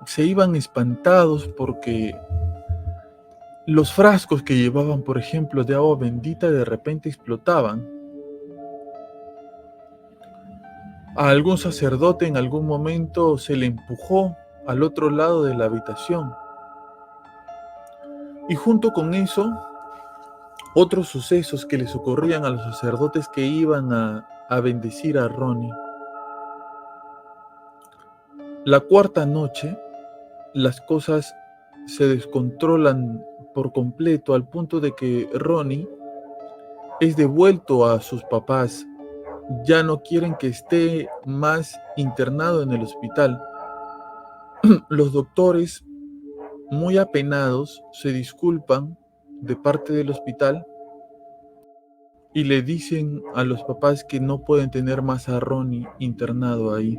S2: se iban espantados porque los frascos que llevaban, por ejemplo, de agua bendita de repente explotaban. A algún sacerdote en algún momento se le empujó al otro lado de la habitación. Y junto con eso, otros sucesos que les ocurrían a los sacerdotes que iban a bendecir a Ronnie. La cuarta noche, las cosas se descontrolan por completo al punto de que Ronnie es devuelto a sus papás. Ya no quieren que esté más internado en el hospital. Los doctores, muy apenados, se disculpan de parte del hospital y le dicen a los papás que no pueden tener más a Ronnie internado ahí.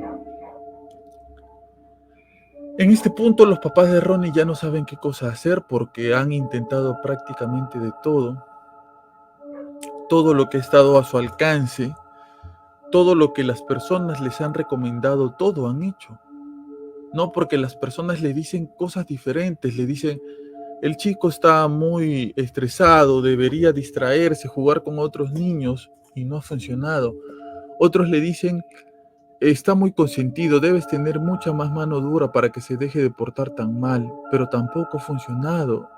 S2: En este punto los papás de Ronnie ya no saben qué cosa hacer porque han intentado prácticamente de todo. Todo lo que ha estado a su alcance, todo lo que las personas les han recomendado, todo han hecho. No, porque las personas le dicen cosas diferentes, le dicen, el chico está muy estresado, debería distraerse, jugar con otros niños, y no ha funcionado. Otros le dicen, está muy consentido, debes tener mucha más mano dura para que se deje de portar tan mal, pero tampoco ha funcionado.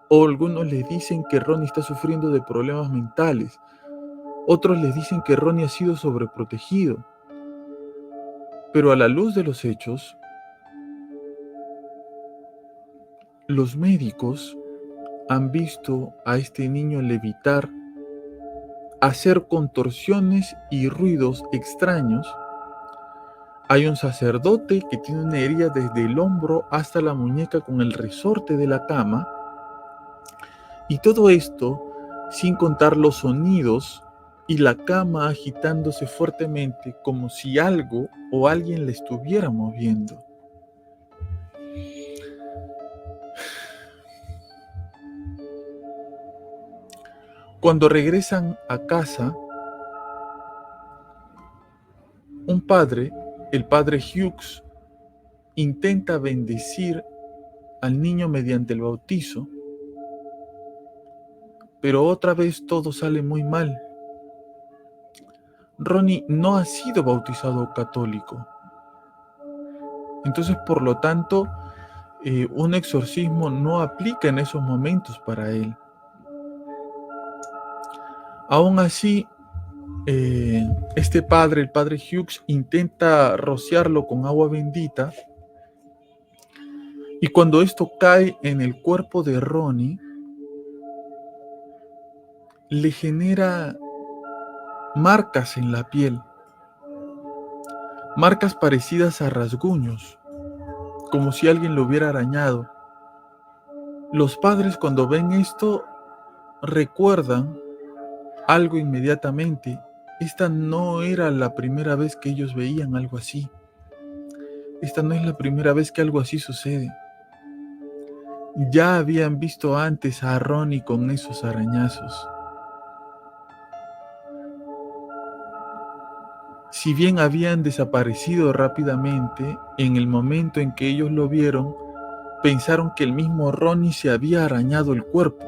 S2: O algunos le dicen que Ronnie está sufriendo de problemas mentales. Otros le dicen que Ronnie ha sido sobreprotegido. Pero a la luz de los hechos, los médicos han visto a este niño levitar, hacer contorsiones y ruidos extraños. Hay un sacerdote que tiene una herida desde el hombro hasta la muñeca con el resorte de la cama. Y todo esto sin contar los sonidos y la cama agitándose fuertemente como si algo o alguien la estuviera moviendo. Cuando regresan a casa, un padre, el padre Hughes, intenta bendecir al niño mediante el bautizo, pero otra vez todo sale muy mal. Ronnie no ha sido bautizado católico. Entonces, por lo tanto, un exorcismo no aplica en esos momentos para él. Aún así, este padre, el padre Hughes, intenta rociarlo con agua bendita, y cuando esto cae en el cuerpo de Ronnie, le genera marcas en la piel, marcas parecidas a rasguños, como si alguien lo hubiera arañado. Los padres, cuando ven esto, recuerdan algo inmediatamente. Esta no era la primera vez que ellos veían algo así. Esta no es la primera vez que algo así sucede. Ya habían visto antes a Ronnie con esos arañazos. Si bien habían desaparecido rápidamente, en el momento en que ellos lo vieron, pensaron que el mismo Ronnie se había arañado el cuerpo.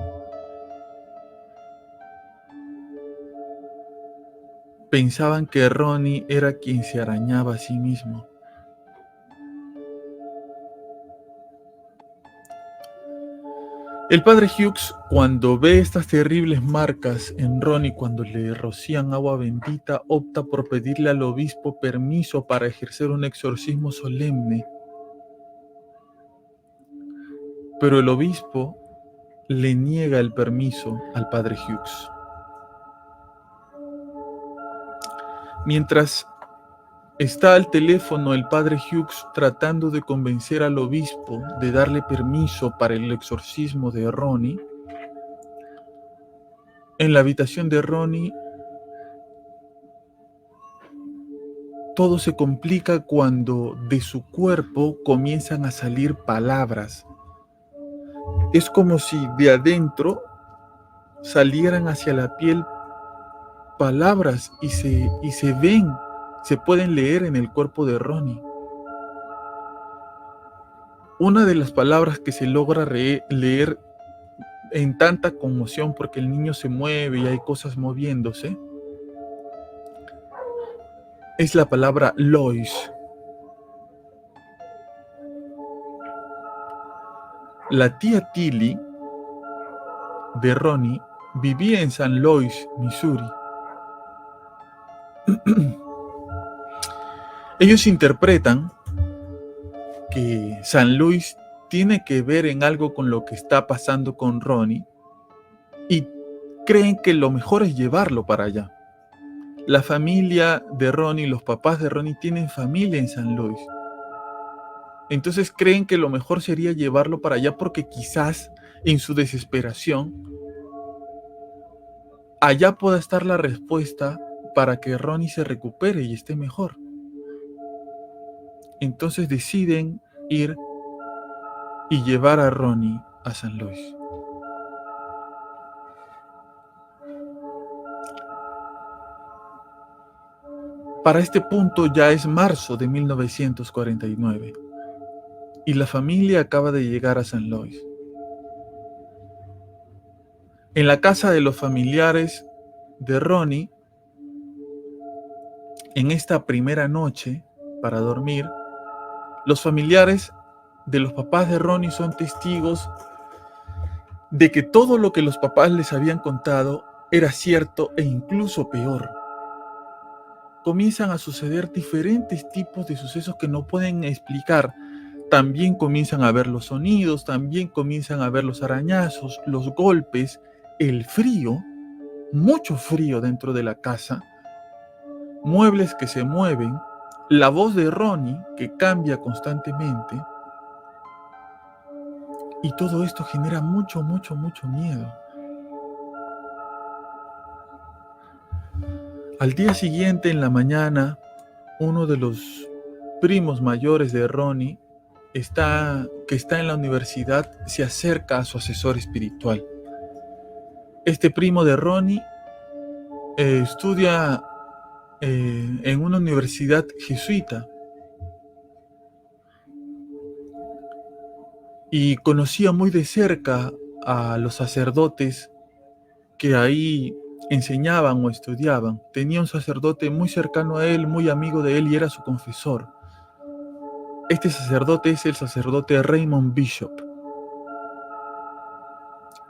S2: Pensaban que Ronnie era quien se arañaba a sí mismo. El padre Hughes, cuando ve estas terribles marcas en Ronnie cuando le rocían agua bendita, opta por pedirle al obispo permiso para ejercer un exorcismo solemne. Pero el obispo le niega el permiso al padre Hughes. Mientras está al teléfono el padre Hughes tratando de convencer al obispo de darle permiso para el exorcismo de Ronnie, En la habitación de Ronnie, todo se complica cuando de su cuerpo comienzan a salir palabras. Es como si de adentro salieran hacia la piel palabras y se ven, se pueden leer en el cuerpo de Ronnie. Una de las palabras que se logra leer en tanta conmoción porque el niño se mueve y hay cosas moviéndose es la palabra Lois. La tía Tilly de Ronnie vivía en San Louis, Missouri. Ellos interpretan que San Luis tiene que ver en algo con lo que está pasando con Ronnie y creen que lo mejor es llevarlo para allá. La familia de Ronnie, los papás de Ronnie tienen familia en San Luis. Entonces creen que lo mejor sería llevarlo para allá porque quizás en su desesperación allá pueda estar la respuesta para que Ronnie se recupere y esté mejor. Entonces deciden ir y llevar a Ronnie a San Luis. Para este punto ya es marzo de 1949 y la familia acaba de llegar a San Luis. En la casa de los familiares de Ronnie, en esta primera noche para dormir, los familiares de los papás de Ronnie son testigos de que todo lo que los papás les habían contado era cierto e incluso peor. Comienzan a suceder diferentes tipos de sucesos que no pueden explicar. También comienzan a ver los sonidos, también comienzan a ver los arañazos, los golpes, el frío, mucho frío dentro de la casa, muebles que se mueven, la voz de Ronnie que cambia constantemente. Y todo esto genera mucho miedo. Al día siguiente, en la mañana, uno de los primos mayores de Ronnie, que está en la universidad, se acerca a su asesor espiritual. Este primo de Ronnie estudia en una universidad jesuita y conocía muy de cerca a los sacerdotes que ahí enseñaban o estudiaban. Tenía un sacerdote muy cercano a él, muy amigo de él y era su confesor. Este sacerdote es el sacerdote Raymond Bishop.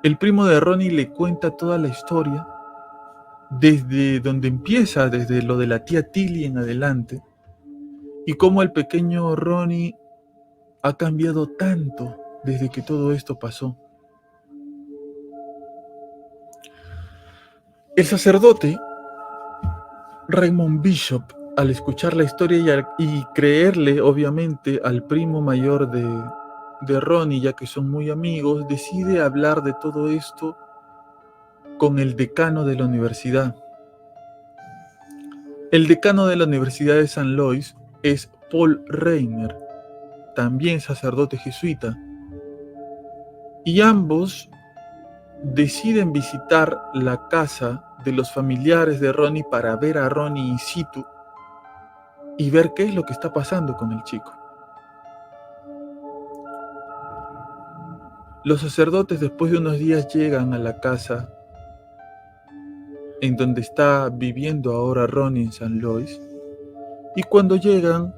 S2: El primo de Ronnie le cuenta toda la historia, desde donde empieza, desde lo de la tía Tilly en adelante, y cómo el pequeño Ronnie ha cambiado tanto desde que todo esto pasó. El sacerdote Raymond Bishop, al escuchar la historia y creerle, obviamente, al primo mayor de Ronnie, ya que son muy amigos, decide hablar de todo esto con el decano de la universidad. El decano de la Universidad de San Luis es Paul Reiner, también sacerdote jesuita, y ambos deciden visitar la casa de los familiares de Ronnie para ver a Ronnie in situ y ver qué es lo que está pasando con el chico. Los sacerdotes después de unos días llegan a la casa en donde está viviendo ahora Ronnie en San Luis, y cuando llegan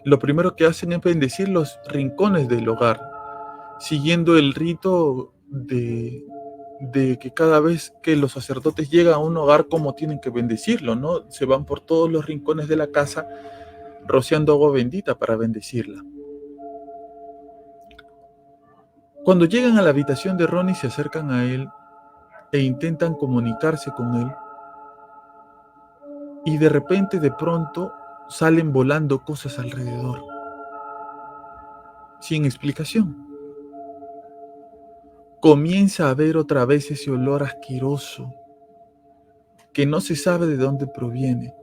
S2: lo primero que hacen es bendecir los rincones del hogar, siguiendo el rito de que cada vez que los sacerdotes llegan a un hogar, como tienen que bendecirlo, ¿no? Se van por todos los rincones de la casa rociando agua bendita para bendecirla. Cuando llegan a la habitación de Ronnie, se acercan a él e intentan comunicarse con él, y de repente, de pronto, salen volando cosas alrededor, sin explicación. comienza a ver otra vez ese olor asqueroso que no se sabe de dónde proviene.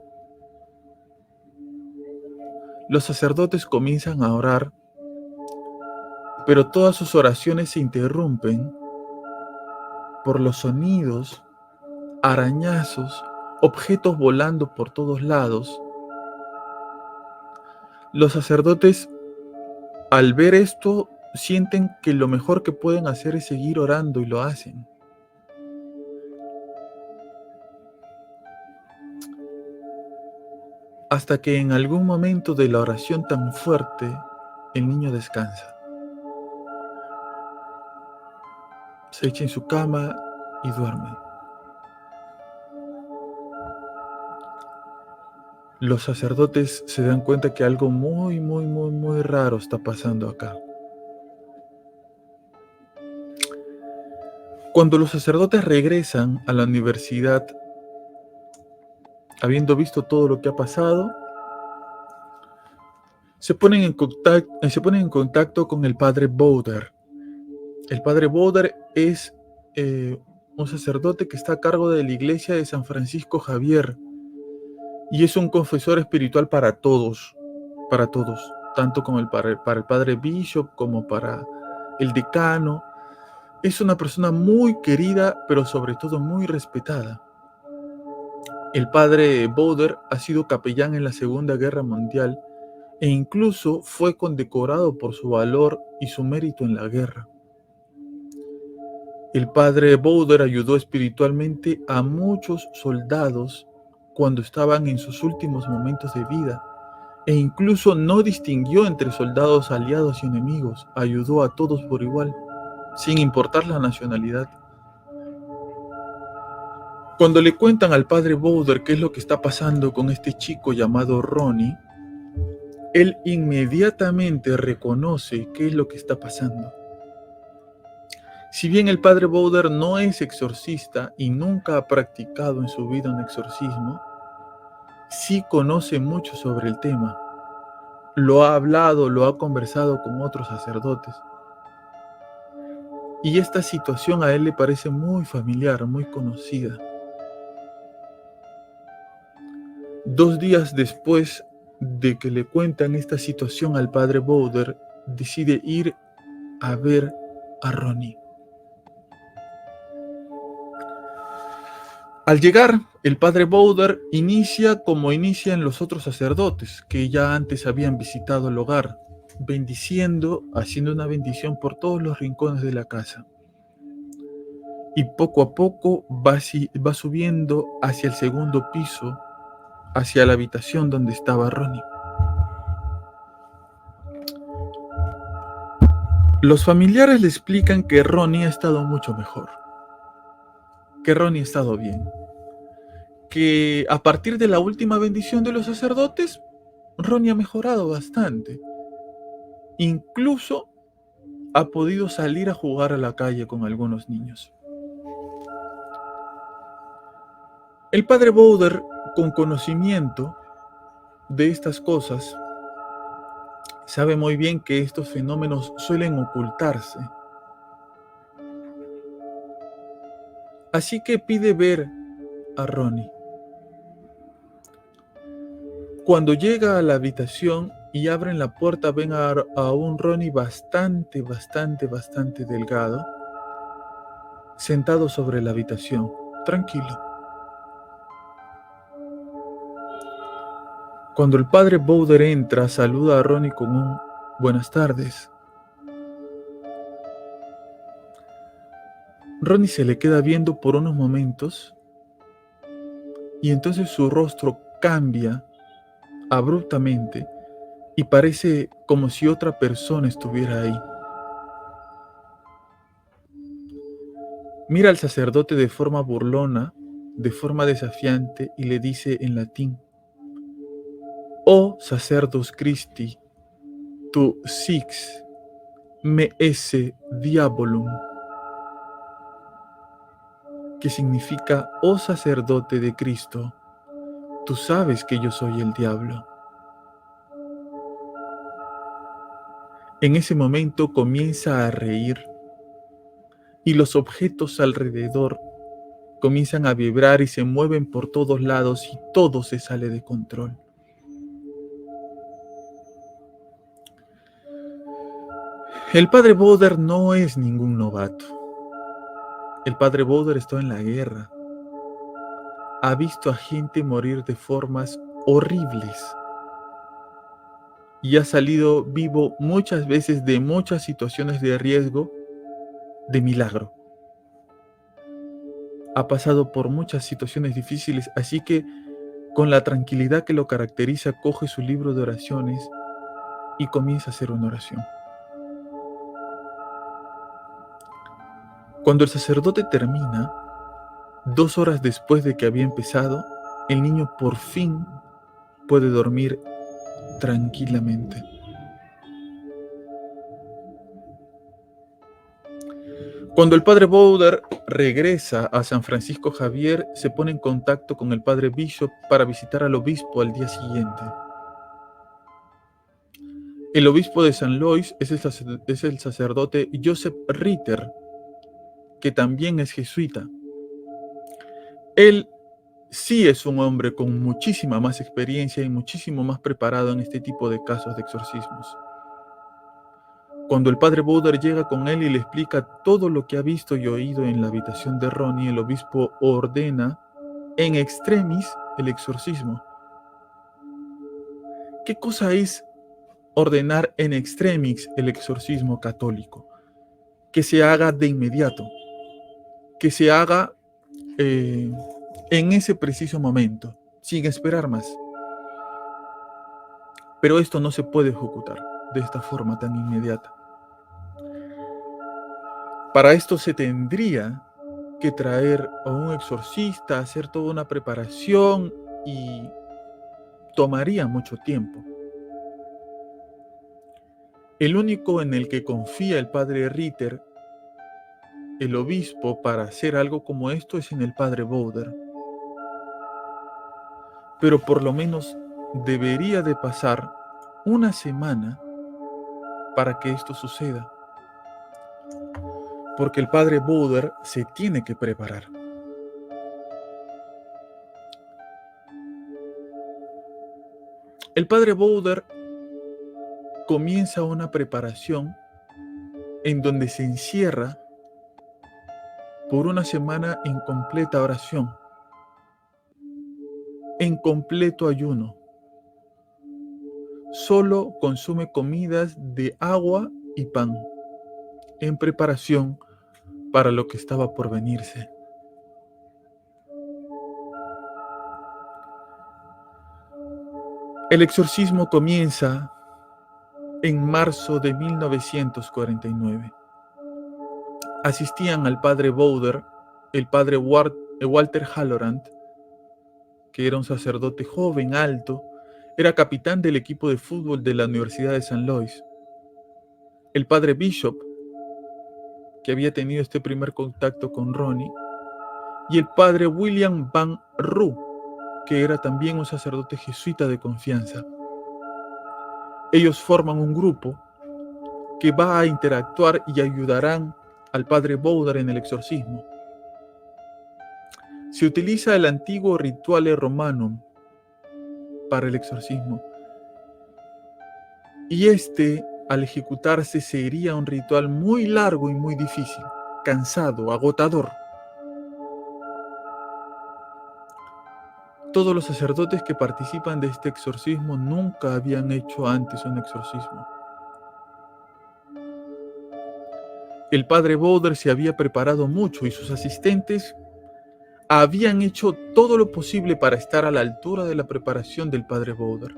S2: Los sacerdotes comienzan a orar, pero todas sus oraciones se interrumpen por los sonidos, arañazos, objetos volando por todos lados. Los sacerdotes, al ver esto, sienten que lo mejor que pueden hacer es seguir orando y lo hacen. Hasta que en algún momento de la oración tan fuerte, el niño descansa. Se echa en su cama y duerme. Los sacerdotes se dan cuenta que algo muy raro está pasando acá. Cuando los sacerdotes regresan a la universidad, habiendo visto todo lo que ha pasado, se ponen en contacto con el padre Bowder. El padre Bowder es un sacerdote que está a cargo de la iglesia de San Francisco Javier y es un confesor espiritual para todos, tanto como para el padre Bishop como para el decano. Es una persona muy querida, pero sobre todo muy respetada. El padre Bowder ha sido capellán en la Segunda Guerra Mundial e incluso fue condecorado por su valor y su mérito en la guerra. El padre Bowder ayudó espiritualmente a muchos soldados cuando estaban en sus últimos momentos de vida e incluso no distinguió entre soldados aliados y enemigos, ayudó a todos por igual, sin importar la nacionalidad. Cuando le cuentan al padre Bowder qué es lo que está pasando con este chico llamado Ronnie, él inmediatamente reconoce qué es lo que está pasando. Si bien el padre Bowder no es exorcista y nunca ha practicado en su vida un exorcismo, sí conoce mucho sobre el tema. Lo ha hablado, lo ha conversado con otros sacerdotes. Y esta situación a él le parece muy familiar, muy conocida. 2 días después de que le cuentan esta situación al padre Bowder, decide ir a ver a Ronnie. Al llegar, el padre Bowder inicia como inician los otros sacerdotes que ya antes habían visitado el hogar, bendiciendo, haciendo una bendición por todos los rincones de la casa. Y poco a poco va subiendo hacia el segundo piso, hacia la habitación donde estaba Ronnie. Los familiares le explican que Ronnie ha estado mucho mejor, que Ronnie ha estado bien, que a partir de la última bendición de los sacerdotes, Ronnie ha mejorado bastante. Incluso ha podido salir a jugar a la calle con algunos niños. El padre Bowder, con conocimiento de estas cosas, sabe muy bien que estos fenómenos suelen ocultarse. Así que pide ver a Ronnie. Cuando llega a la habitación y abren la puerta, ven a un Ronnie bastante delgado, sentado sobre la habitación, tranquilo. Cuando el padre Bowder entra, saluda a Ronnie con un buenas tardes. Ronnie se le queda viendo por unos momentos y entonces su rostro cambia abruptamente y parece como si otra persona estuviera ahí. Mira al sacerdote de forma burlona, de forma desafiante y le dice en latín: O sacerdos Christi, tu six me esse diabolum, que significa: oh sacerdote de Cristo, tú sabes que yo soy el diablo. En ese momento comienza a reír y los objetos alrededor comienzan a vibrar y se mueven por todos lados y todo se sale de control. El padre Bowder no es ningún novato. El padre Bowder está en la guerra. Ha visto a gente morir de formas horribles y ha salido vivo muchas veces de muchas situaciones de riesgo de milagro. Ha pasado por muchas situaciones difíciles, así que con la tranquilidad que lo caracteriza, coge su libro de oraciones y comienza a hacer una oración. Cuando el sacerdote termina, 2 horas después de que había empezado, el niño por fin puede dormir tranquilamente. Cuando el padre Bowder regresa a San Francisco Javier, se pone en contacto con el padre Bishop para visitar al obispo al día siguiente. El obispo de San Lois es el sacerdote Joseph Ritter, que también es jesuita. Él sí es un hombre con muchísima más experiencia y muchísimo más preparado en este tipo de casos de exorcismos. Cuando el padre Bowder llega con él y le explica todo lo que ha visto y oído en la habitación de Ronnie, el obispo ordena en extremis el exorcismo. ¿Qué cosa es ordenar en extremis el exorcismo católico? Que se haga de inmediato, que se haga en ese preciso momento, sin esperar más. Pero esto no se puede ejecutar de esta forma tan inmediata. Para esto se tendría que traer a un exorcista, hacer toda una preparación y tomaría mucho tiempo. El único en el que confía el padre Ritter, el obispo, para hacer algo como esto es en el padre Bowder. Pero por lo menos debería de pasar una semana para que esto suceda. Porque el padre Bowder se tiene que preparar. El padre Bowder comienza una preparación en donde se encierra por una semana en completa oración, en completo ayuno. Solo consume comidas de agua y pan en preparación para lo que estaba por venirse. El exorcismo comienza en marzo de 1949. Asistían al padre Bowder, el padre Walter Halloran, que era un sacerdote joven, alto, era capitán del equipo de fútbol de la Universidad de San Lois. El padre Bishop, que había tenido este primer contacto con Ronnie, y el padre William Van Roo, que era también un sacerdote jesuita de confianza. Ellos forman un grupo que va a interactuar y ayudarán al padre Bowder en el exorcismo. Se utiliza el antiguo Rituale Romanum para el exorcismo. Y al ejecutarse, sería un ritual muy largo y muy difícil, cansado, agotador. Todos los sacerdotes que participan de este exorcismo nunca habían hecho antes un exorcismo. El padre Bowder se había preparado mucho y sus asistentes habían hecho todo lo posible para estar a la altura de la preparación del padre Bowder.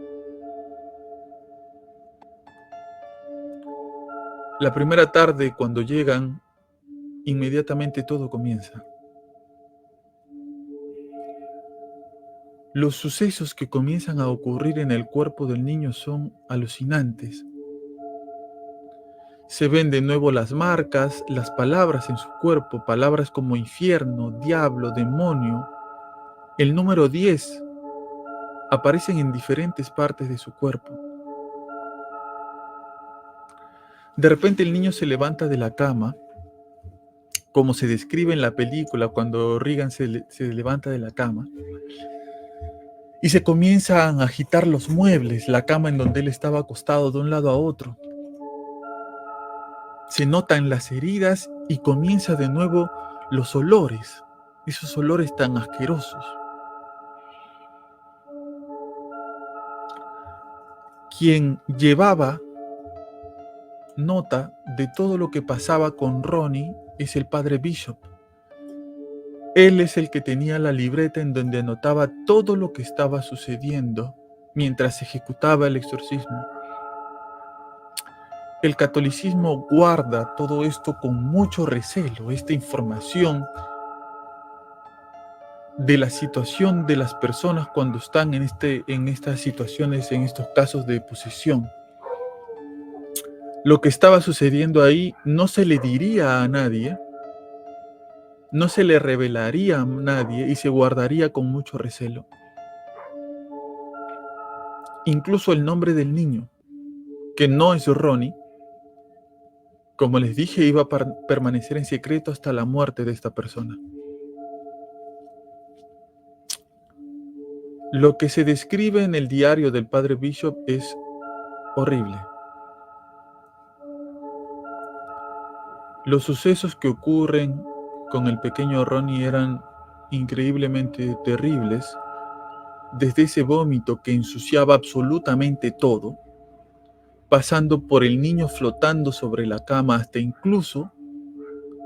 S2: La primera tarde, cuando llegan, inmediatamente todo comienza. Los sucesos que comienzan a ocurrir en el cuerpo del niño son alucinantes. Se ven de nuevo las marcas, las palabras en su cuerpo, palabras como infierno, diablo, demonio. El número 10 aparecen en diferentes partes de su cuerpo. De repente el niño se levanta de la cama como se describe en la película cuando Regan se levanta de la cama y se comienzan a agitar los muebles, la cama en donde él estaba acostado de un lado a otro. Se notan las heridas y comienza de nuevo los olores, esos olores tan asquerosos. Quien llevaba nota de todo lo que pasaba con Ronnie es el padre Bishop. Él es el que tenía la libreta en donde anotaba todo lo que estaba sucediendo mientras se ejecutaba el exorcismo. El catolicismo guarda todo esto con mucho recelo, esta información de la situación de las personas cuando están en estas situaciones, en estos casos de posesión. Lo que estaba sucediendo ahí no se le diría a nadie, no se le revelaría a nadie y se guardaría con mucho recelo. Incluso el nombre del niño, que no es Ronnie, como les dije, iba a permanecer en secreto hasta la muerte de esta persona. Lo que se describe en el diario del padre Bishop es horrible. Los sucesos que ocurren con el pequeño Ronnie eran increíblemente terribles, desde ese vómito que ensuciaba absolutamente todo, pasando por el niño flotando sobre la cama hasta incluso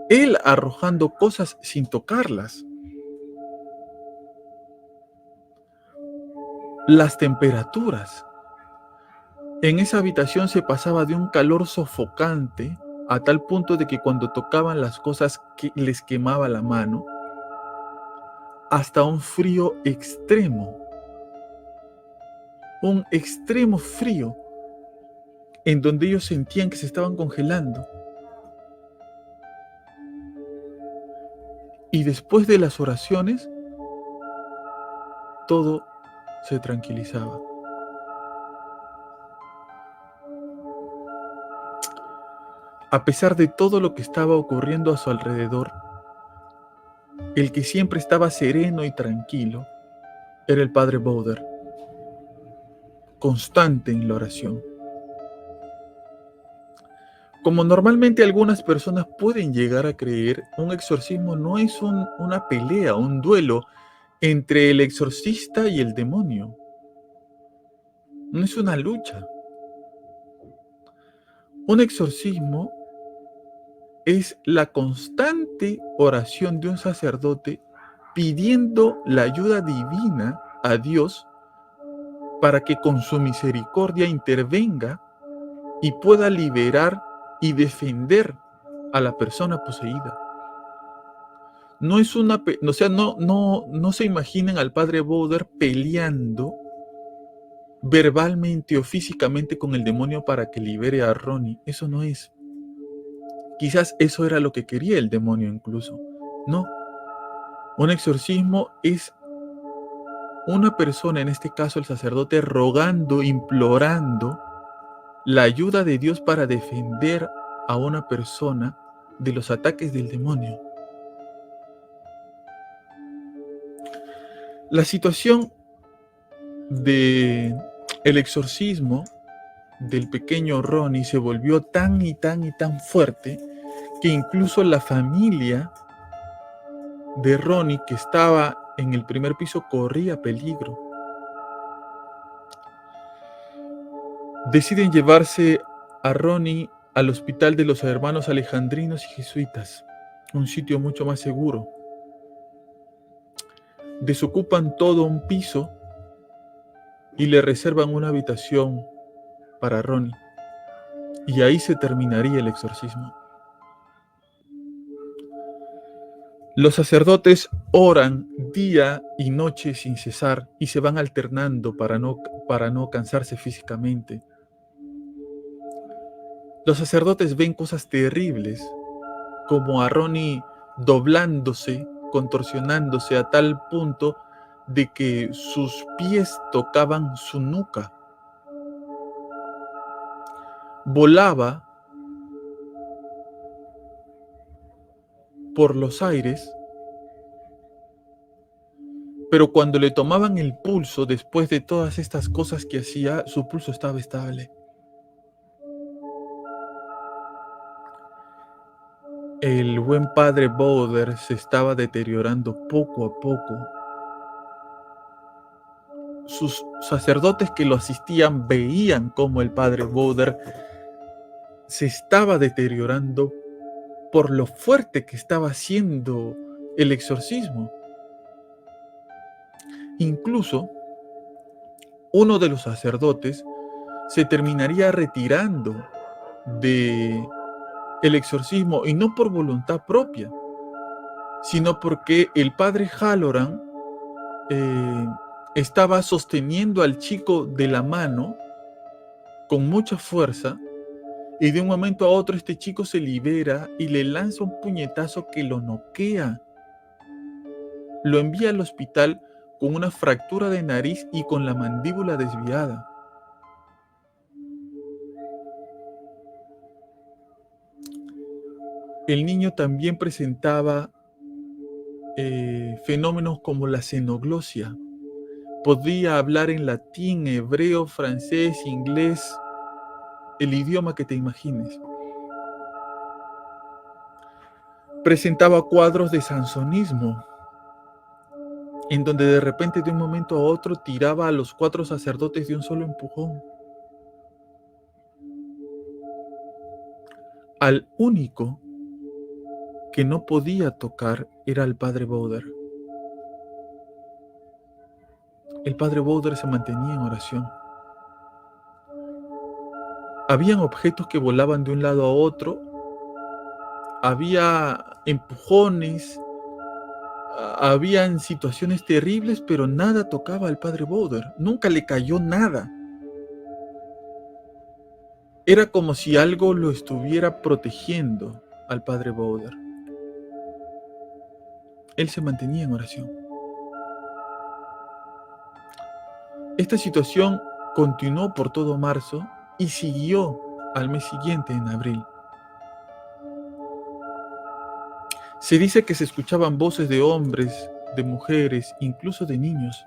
S2: él arrojando cosas sin tocarlas. Las temperaturas. En esa habitación se pasaba de un calor sofocante a tal punto de que cuando tocaban las cosas les quemaba la mano, hasta un frío extremo. Un extremo frío en donde ellos sentían que se estaban congelando. Y después de las oraciones, todo se tranquilizaba. A pesar de todo lo que estaba ocurriendo a su alrededor, el que siempre estaba sereno y tranquilo era el padre Bowder, constante en la oración. Como normalmente algunas personas pueden llegar a creer, un exorcismo no es una pelea, un duelo entre el exorcista y el demonio. No es una lucha. Un exorcismo es la constante oración de un sacerdote pidiendo la ayuda divina a Dios para que con su misericordia intervenga y pueda liberar y defender a la persona poseída. No es no se imaginen al padre Bowder peleando verbalmente o físicamente con el demonio para que libere a Ronnie. Eso no es. Quizás eso era lo que quería el demonio incluso. No. Un exorcismo es una persona, en este caso el sacerdote, rogando, implorando la ayuda de Dios para defender a una persona de los ataques del demonio. La situación del exorcismo del pequeño Ronnie se volvió tan y tan y tan fuerte que incluso la familia de Ronnie, que estaba en el primer piso, corría peligro. Deciden llevarse a Ronnie al hospital de los hermanos alejandrinos y jesuitas, un sitio mucho más seguro. Desocupan todo un piso y le reservan una habitación para Ronnie. Y ahí se terminaría el exorcismo. Los sacerdotes oran día y noche sin cesar y se van alternando para no cansarse físicamente. Los sacerdotes ven cosas terribles, como a Ronnie doblándose, contorsionándose a tal punto de que sus pies tocaban su nuca. Volaba por los aires, pero cuando le tomaban el pulso después de todas estas cosas que hacía, su pulso estaba estable. El buen padre Bowder se estaba deteriorando poco a poco. Sus sacerdotes que lo asistían veían cómo el padre Bowder se estaba deteriorando por lo fuerte que estaba haciendo el exorcismo. Incluso uno de los sacerdotes se terminaría retirando de el exorcismo, y no por voluntad propia, sino porque el padre Halloran estaba sosteniendo al chico de la mano con mucha fuerza, y de un momento a otro este chico se libera y le lanza un puñetazo que lo noquea. Lo envía al hospital con una fractura de nariz y con la mandíbula desviada. El niño también presentaba fenómenos como la xenoglosia. Podía hablar en latín, hebreo, francés, inglés, el idioma que te imagines. Presentaba cuadros de sansonismo, en donde de repente de un momento a otro tiraba a los 4 sacerdotes de un solo empujón. Al único que no podía tocar era el padre Bowder. El padre Bowder se mantenía en oración. Habían objetos que volaban de un lado a otro, había empujones, habían situaciones terribles, pero nada tocaba al padre Bowder. Nunca le cayó nada. Era como si algo lo estuviera protegiendo al padre Bowder. Él se mantenía en oración. Esta situación continuó por todo marzo y siguió al mes siguiente, en abril. Se dice que se escuchaban voces de hombres, de mujeres, incluso de niños.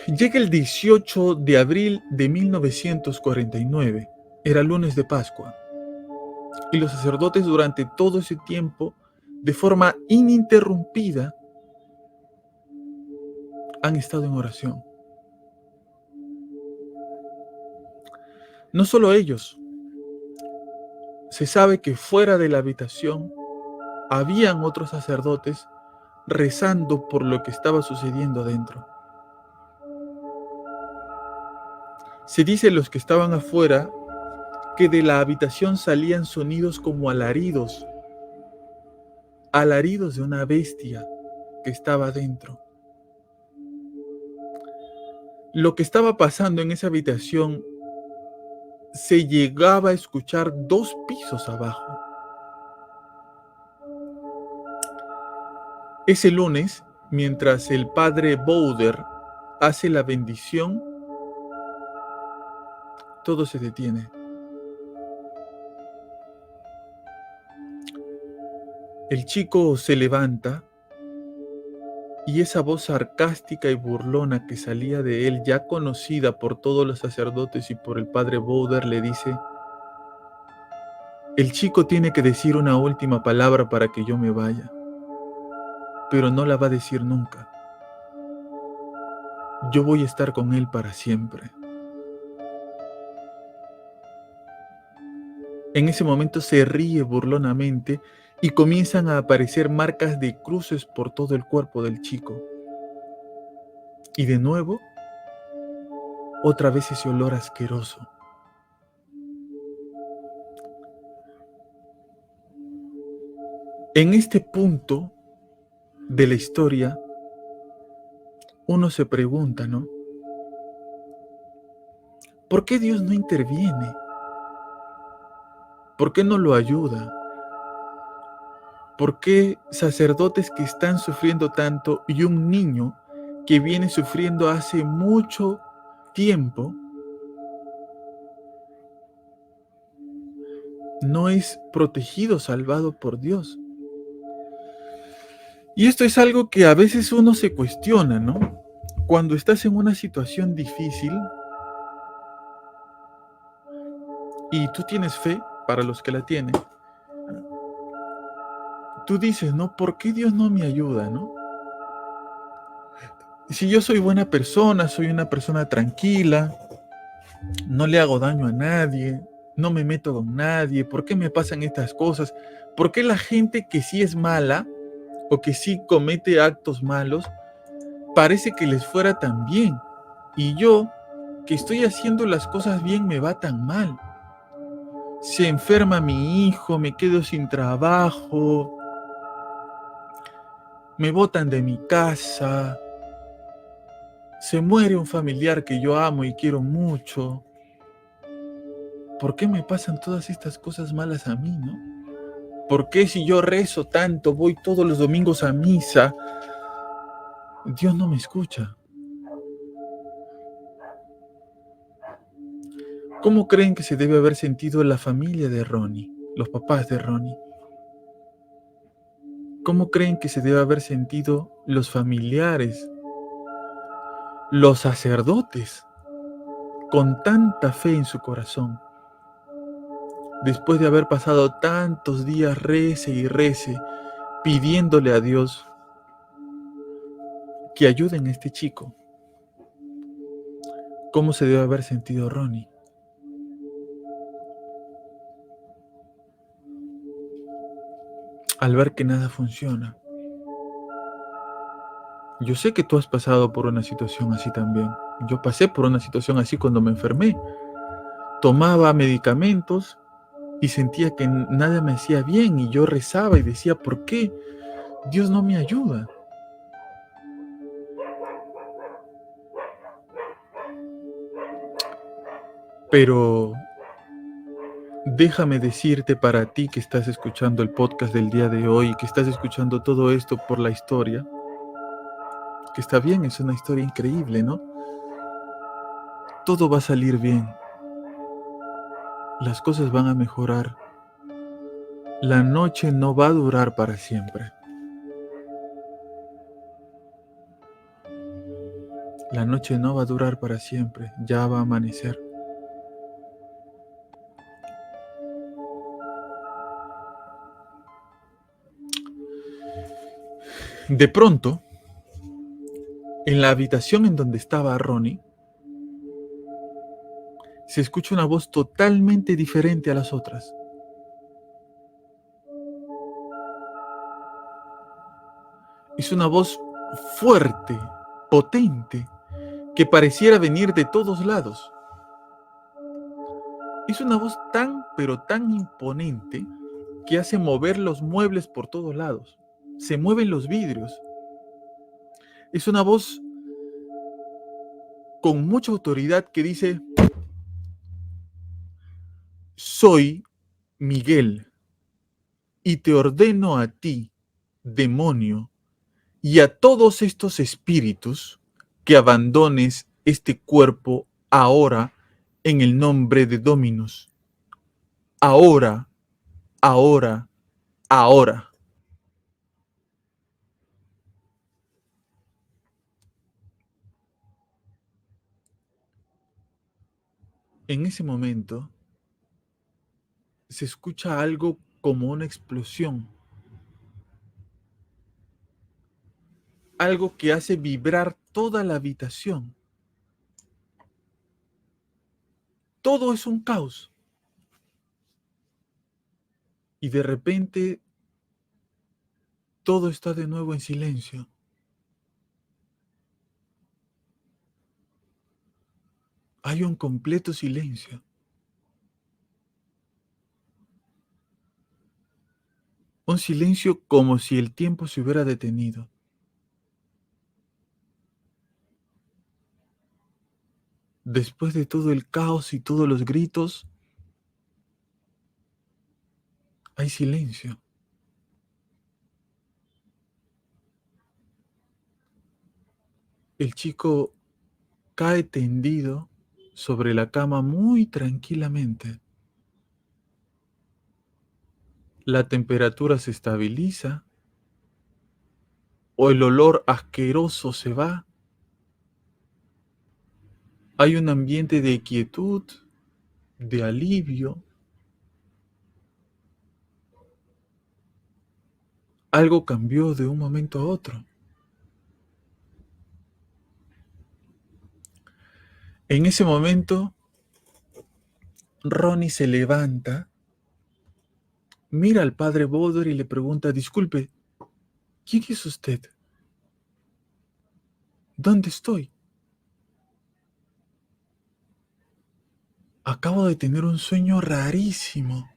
S2: Llega el 18 de abril de 1949, era lunes de Pascua, y los sacerdotes durante todo ese tiempo, de forma ininterrumpida, han estado en oración. No solo ellos, se sabe que fuera de la habitación habían otros sacerdotes rezando por lo que estaba sucediendo dentro. Se dice los que estaban afuera que de la habitación salían sonidos como alaridos de una bestia que estaba dentro. Lo que estaba pasando en esa habitación se llegaba a escuchar 2 pisos abajo. Ese lunes, mientras el padre Bowder hace la bendición, todo se detiene. El chico se levanta y esa voz sarcástica y burlona que salía de él, ya conocida por todos los sacerdotes y por el padre Bowder, le dice: el chico tiene que decir una última palabra para que yo me vaya, pero no la va a decir nunca. Yo voy a estar con él para siempre. En ese momento se ríe burlonamente y comienzan a aparecer marcas de cruces por todo el cuerpo del chico. Y de nuevo, otra vez ese olor asqueroso. En este punto de la historia, uno se pregunta, ¿no? ¿Por qué Dios no interviene? ¿Por qué no lo ayuda? ¿Por qué sacerdotes que están sufriendo tanto y un niño que viene sufriendo hace mucho tiempo no es protegido, salvado por Dios. Y esto es algo que a veces uno se cuestiona, ¿no? Cuando estás en una situación difícil y tú tienes fe, para los que la tienen, tú dices, ¿no? ¿Por qué Dios no me ayuda, no? Si yo soy buena persona, soy una persona tranquila, no le hago daño a nadie, no me meto con nadie, ¿por qué me pasan estas cosas? ¿Por qué la gente que sí es mala o que sí comete actos malos, parece que les fuera tan bien? Y yo, que estoy haciendo las cosas bien, me va tan mal. Se enferma mi hijo, me quedo sin trabajo, me botan de mi casa, se muere un familiar que yo amo y quiero mucho. ¿Por qué me pasan todas estas cosas malas a mí, no? ¿Por qué si yo rezo tanto, voy todos los domingos a misa, Dios no me escucha? ¿Cómo creen que se debe haber sentido la familia de Ronnie, los papás de Ronnie? ¿Cómo creen que se debe haber sentido los familiares, los sacerdotes, con tanta fe en su corazón, después de haber pasado tantos días rece y rece, pidiéndole a Dios que ayuden a este chico? ¿Cómo se debe haber sentido Ronnie? Al ver que nada funciona. Yo sé que tú has pasado por una situación así también. Yo pasé por una situación así cuando me enfermé. Tomaba medicamentos y sentía que nada me hacía bien y yo rezaba y decía, ¿por qué Dios no me ayuda? Pero déjame decirte, para ti que estás escuchando el podcast del día de hoy, que estás escuchando todo esto por la historia, que está bien, es una historia increíble, ¿no? Todo va a salir bien. Las cosas van a mejorar. La noche no va a durar para siempre. La noche no va a durar para siempre, ya va a amanecer. De pronto, en la habitación en donde estaba Ronnie, se escucha una voz totalmente diferente a las otras. Es una voz fuerte, potente, que pareciera venir de todos lados. Es una voz tan, pero tan imponente que hace mover los muebles por todos lados. Se mueven los vidrios. Es una voz con mucha autoridad que dice: soy Miguel y te ordeno a ti, demonio, y a todos estos espíritus que abandones este cuerpo ahora en el nombre de Dominus. Ahora, ahora, ahora. En ese momento se escucha algo como una explosión, algo que hace vibrar toda la habitación. Todo es un caos. Y de repente todo está de nuevo en silencio. Hay un completo silencio. Un silencio como si el tiempo se hubiera detenido. Después de todo el caos y todos los gritos, hay silencio. El chico cae tendido sobre la cama muy tranquilamente. la temperatura se estabiliza o el olor asqueroso se va. Hay un ambiente de quietud, de alivio. Algo cambió de un momento a otro. En ese momento, Ronnie se levanta, mira al padre Bowder y le pregunta: disculpe, ¿quién es usted? ¿Dónde estoy? Acabo de tener un sueño rarísimo.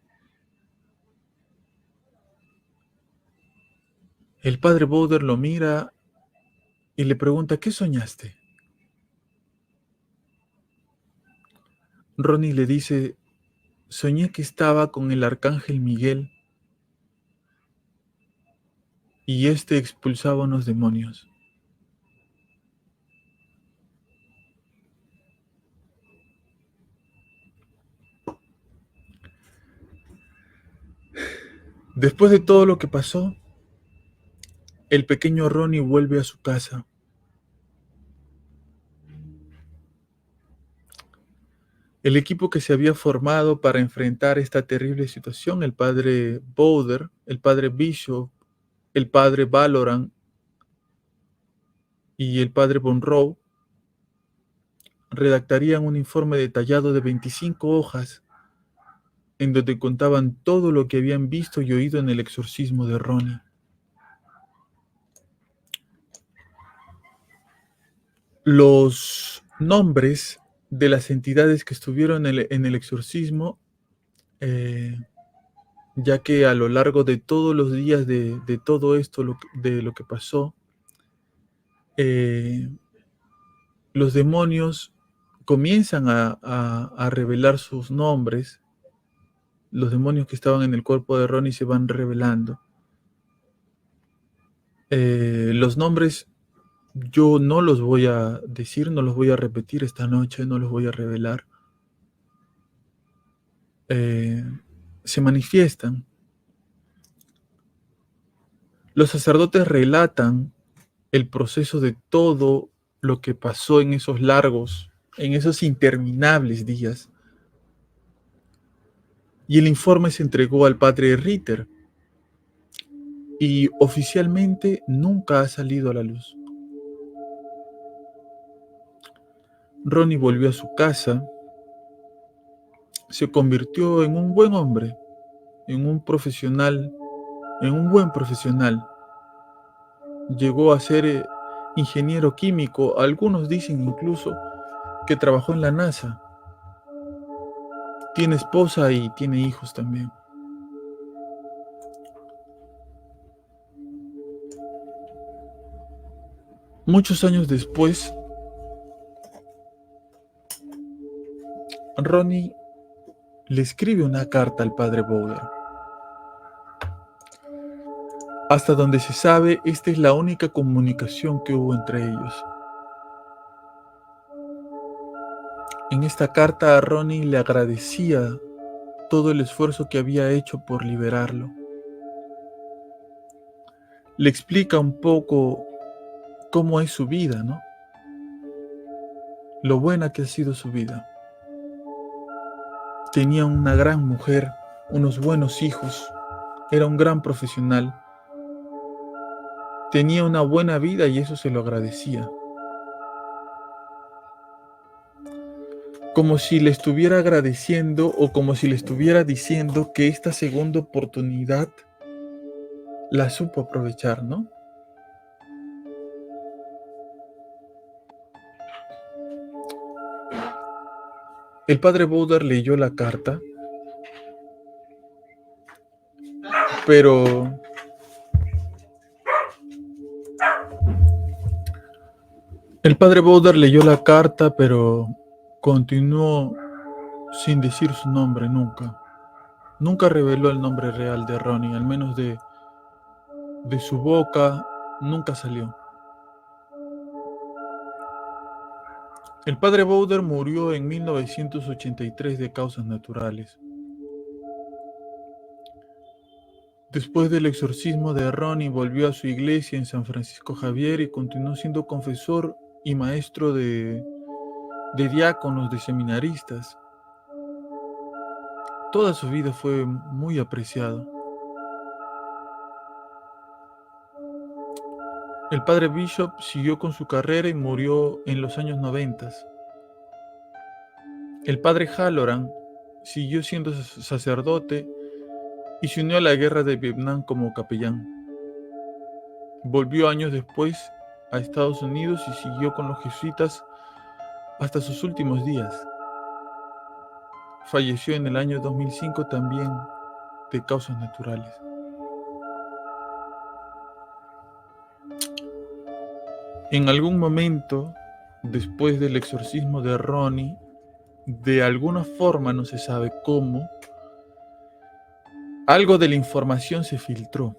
S2: El padre Bowder lo mira y le pregunta: ¿qué soñaste? Ronnie le dice: soñé que estaba con el arcángel Miguel y este expulsaba unos demonios. Después de todo lo que pasó, el pequeño Ronnie vuelve a su casa. El equipo que se había formado para enfrentar esta terrible situación, el padre Bowder, el padre Bishop, el padre Valorant y el padre Monroe, redactarían un informe detallado de 25 hojas en donde contaban todo lo que habían visto y oído en el exorcismo de Ronnie. Los nombres de las entidades que estuvieron en el exorcismo, ya que a lo largo de todos los días de todo esto, de lo que pasó, los demonios comienzan a revelar sus nombres. Los demonios que estaban en el cuerpo de Ronnie se van revelando. Los nombres yo no los voy a decir, no los voy a repetir esta noche, no los voy a revelar. Se manifiestan. Los sacerdotes relatan el proceso de todo lo que pasó en esos largos, en esos interminables días. Y el informe se entregó al padre Ritter y oficialmente nunca ha salido a la luz. Ronnie volvió a su casa, se convirtió en un buen hombre, en un profesional, en un buen profesional. Llegó a ser ingeniero químico, algunos dicen incluso que trabajó en la NASA. Tiene esposa y tiene hijos también. Muchos años después, Ronnie le escribe una carta al padre Bowder. Hasta donde se sabe, esta es la única comunicación que hubo entre ellos. En esta carta, Ronnie le agradecía todo el esfuerzo que había hecho por liberarlo. Le explica un poco cómo es su vida, ¿no? Lo buena que ha sido su vida. Tenía una gran mujer, unos buenos hijos, era un gran profesional. Tenía una buena vida y eso se lo agradecía. Como si le estuviera agradeciendo o como si le estuviera diciendo que esta segunda oportunidad la supo aprovechar, ¿no? El padre Bowder leyó la carta, pero continuó sin decir su nombre nunca. Nunca reveló el nombre real de Ronnie, al menos de su boca nunca salió. El padre Bowder murió en 1983 de causas naturales. Después del exorcismo de Ronnie, volvió a su iglesia en San Francisco Javier y continuó siendo confesor y maestro de diáconos, de seminaristas. Toda su vida fue muy apreciado. El padre Bishop siguió con su carrera y murió en los años 90. El padre Halloran siguió siendo sacerdote y se unió a la guerra de Vietnam como capellán. Volvió años después a Estados Unidos y siguió con los jesuitas hasta sus últimos días. Falleció en el año 2005 también de causas naturales. En algún momento, después del exorcismo de Ronnie, de alguna forma, no se sabe cómo, algo de la información se filtró,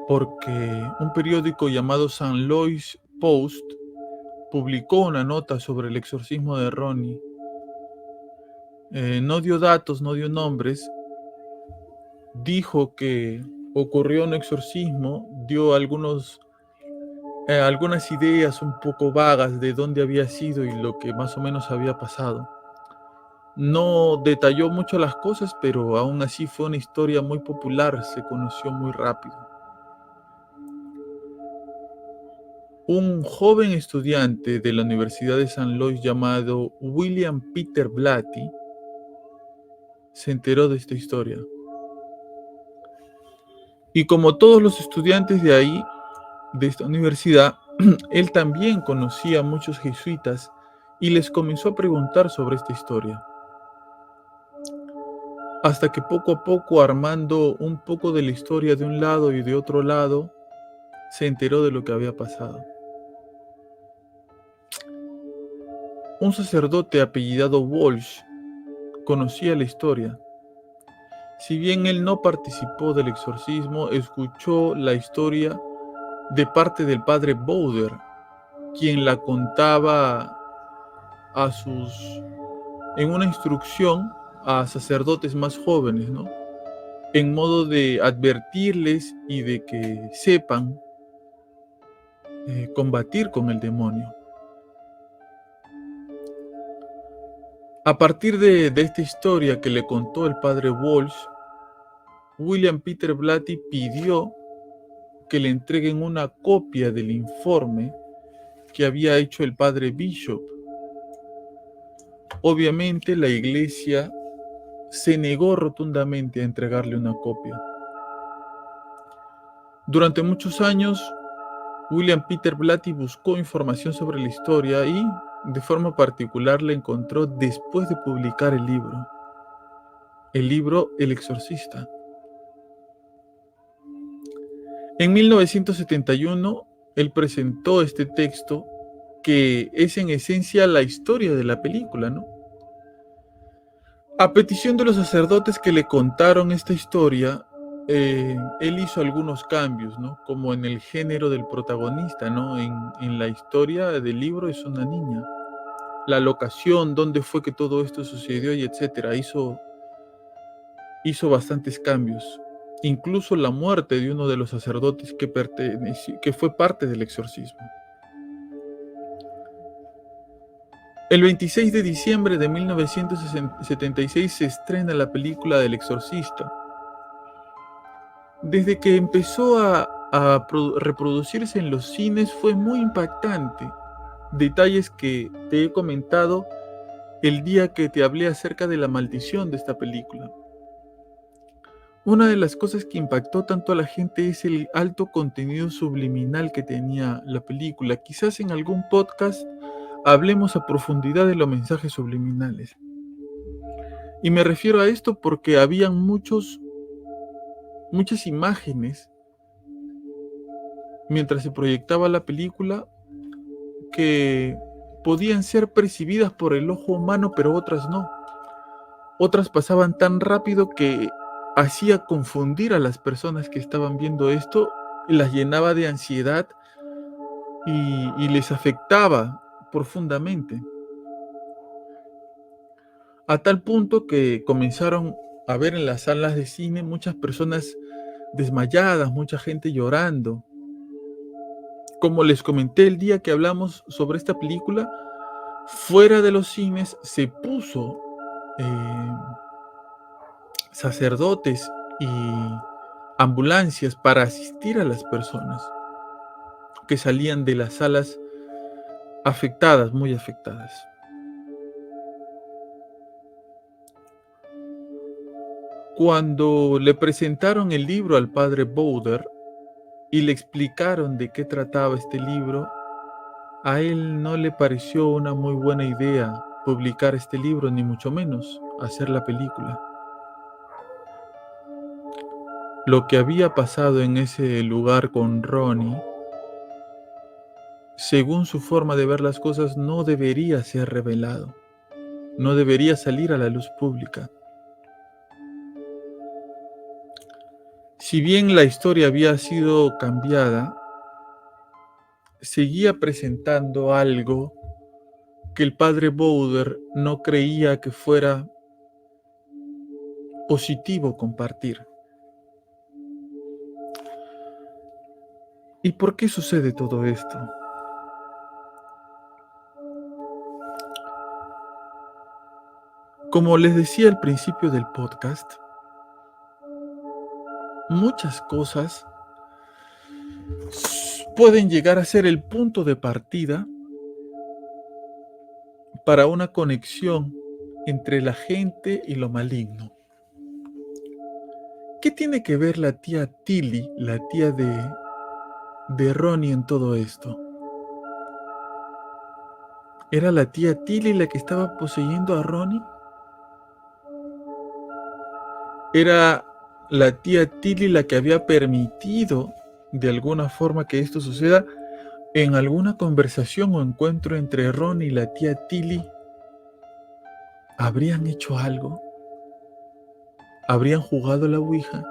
S2: porque un periódico llamado St. Louis Post publicó una nota sobre el exorcismo de Ronnie. No dio datos, no dio nombres, dijo que ocurrió un exorcismo, dio algunas ideas un poco vagas de dónde había sido y lo que más o menos había pasado. No detalló mucho las cosas, pero aún así fue una historia muy popular, se conoció muy rápido. Un joven estudiante de la Universidad de San Luis llamado William Peter Blatty se enteró de esta historia. Y como todos los estudiantes de ahí, de esta universidad, él también conocía a muchos jesuitas y les comenzó a preguntar sobre esta historia. Hasta que poco a poco, armando un poco de la historia de un lado y de otro lado, se enteró de lo que había pasado. Un sacerdote apellidado Walsh conocía la historia. Si bien él no participó del exorcismo, escuchó la historia de parte del padre Bowder, quien la contaba en una instrucción a sacerdotes más jóvenes, ¿no? En modo de advertirles y de que sepan combatir con el demonio. A partir de esta historia que le contó el padre Walsh, William Peter Blatty pidió que le entreguen una copia del informe que había hecho el padre Bishop. Obviamente la iglesia se negó rotundamente a entregarle una copia. Durante muchos años, William Peter Blatty buscó información sobre la historia y, de forma particular, la encontró después de publicar el libro El Exorcista. En 1971, él presentó este texto que es en esencia la historia de la película, ¿no? A petición de los sacerdotes que le contaron esta historia, él hizo algunos cambios, ¿no? Como en el género del protagonista, ¿no? En la historia del libro es una niña. La locación, dónde fue que todo esto sucedió y etcétera. Hizo bastantes cambios. Incluso la muerte de uno de los sacerdotes que fue parte del exorcismo. El 26 de diciembre de 1976 se estrena la película del Exorcista. Desde que empezó a reproducirse en los cines fue muy impactante. Detalles que te he comentado el día que te hablé acerca de la maldición de esta película. Una de las cosas que impactó tanto a la gente es el alto contenido subliminal que tenía la película. Quizás en algún podcast hablemos a profundidad de los mensajes subliminales. Y me refiero a esto porque habían muchas imágenes mientras se proyectaba la película que podían ser percibidas por el ojo humano, pero otras no. Otras pasaban tan rápido que hacía confundir a las personas que estaban viendo esto, las llenaba de ansiedad y les afectaba profundamente. A tal punto que comenzaron a ver en las salas de cine muchas personas desmayadas, mucha gente llorando. Como les comenté el día que hablamos sobre esta película, fuera de los cines se puso sacerdotes y ambulancias para asistir a las personas que salían de las salas afectadas, muy afectadas. Cuando le presentaron el libro al padre Bowder y le explicaron de qué trataba este libro, a él no le pareció una muy buena idea publicar este libro, ni mucho menos hacer la película. Lo que había pasado en ese lugar con Ronnie, según su forma de ver las cosas, no debería ser revelado, no debería salir a la luz pública. Si bien la historia había sido cambiada, seguía presentando algo que el padre Bowder no creía que fuera positivo compartir. ¿Y por qué sucede todo esto? Como les decía al principio del podcast, muchas cosas pueden llegar a ser el punto de partida para una conexión entre la gente y lo maligno. ¿Qué tiene que ver la tía Tilly, la tía de Ronnie en todo esto? ¿Era la tía Tilly la que estaba poseyendo a Ronnie? ¿Era la tía Tilly la que había permitido de alguna forma que esto suceda? En alguna conversación o encuentro entre Ronnie y la tía Tilly, ¿habrían hecho algo? ¿Habrían jugado a la ouija?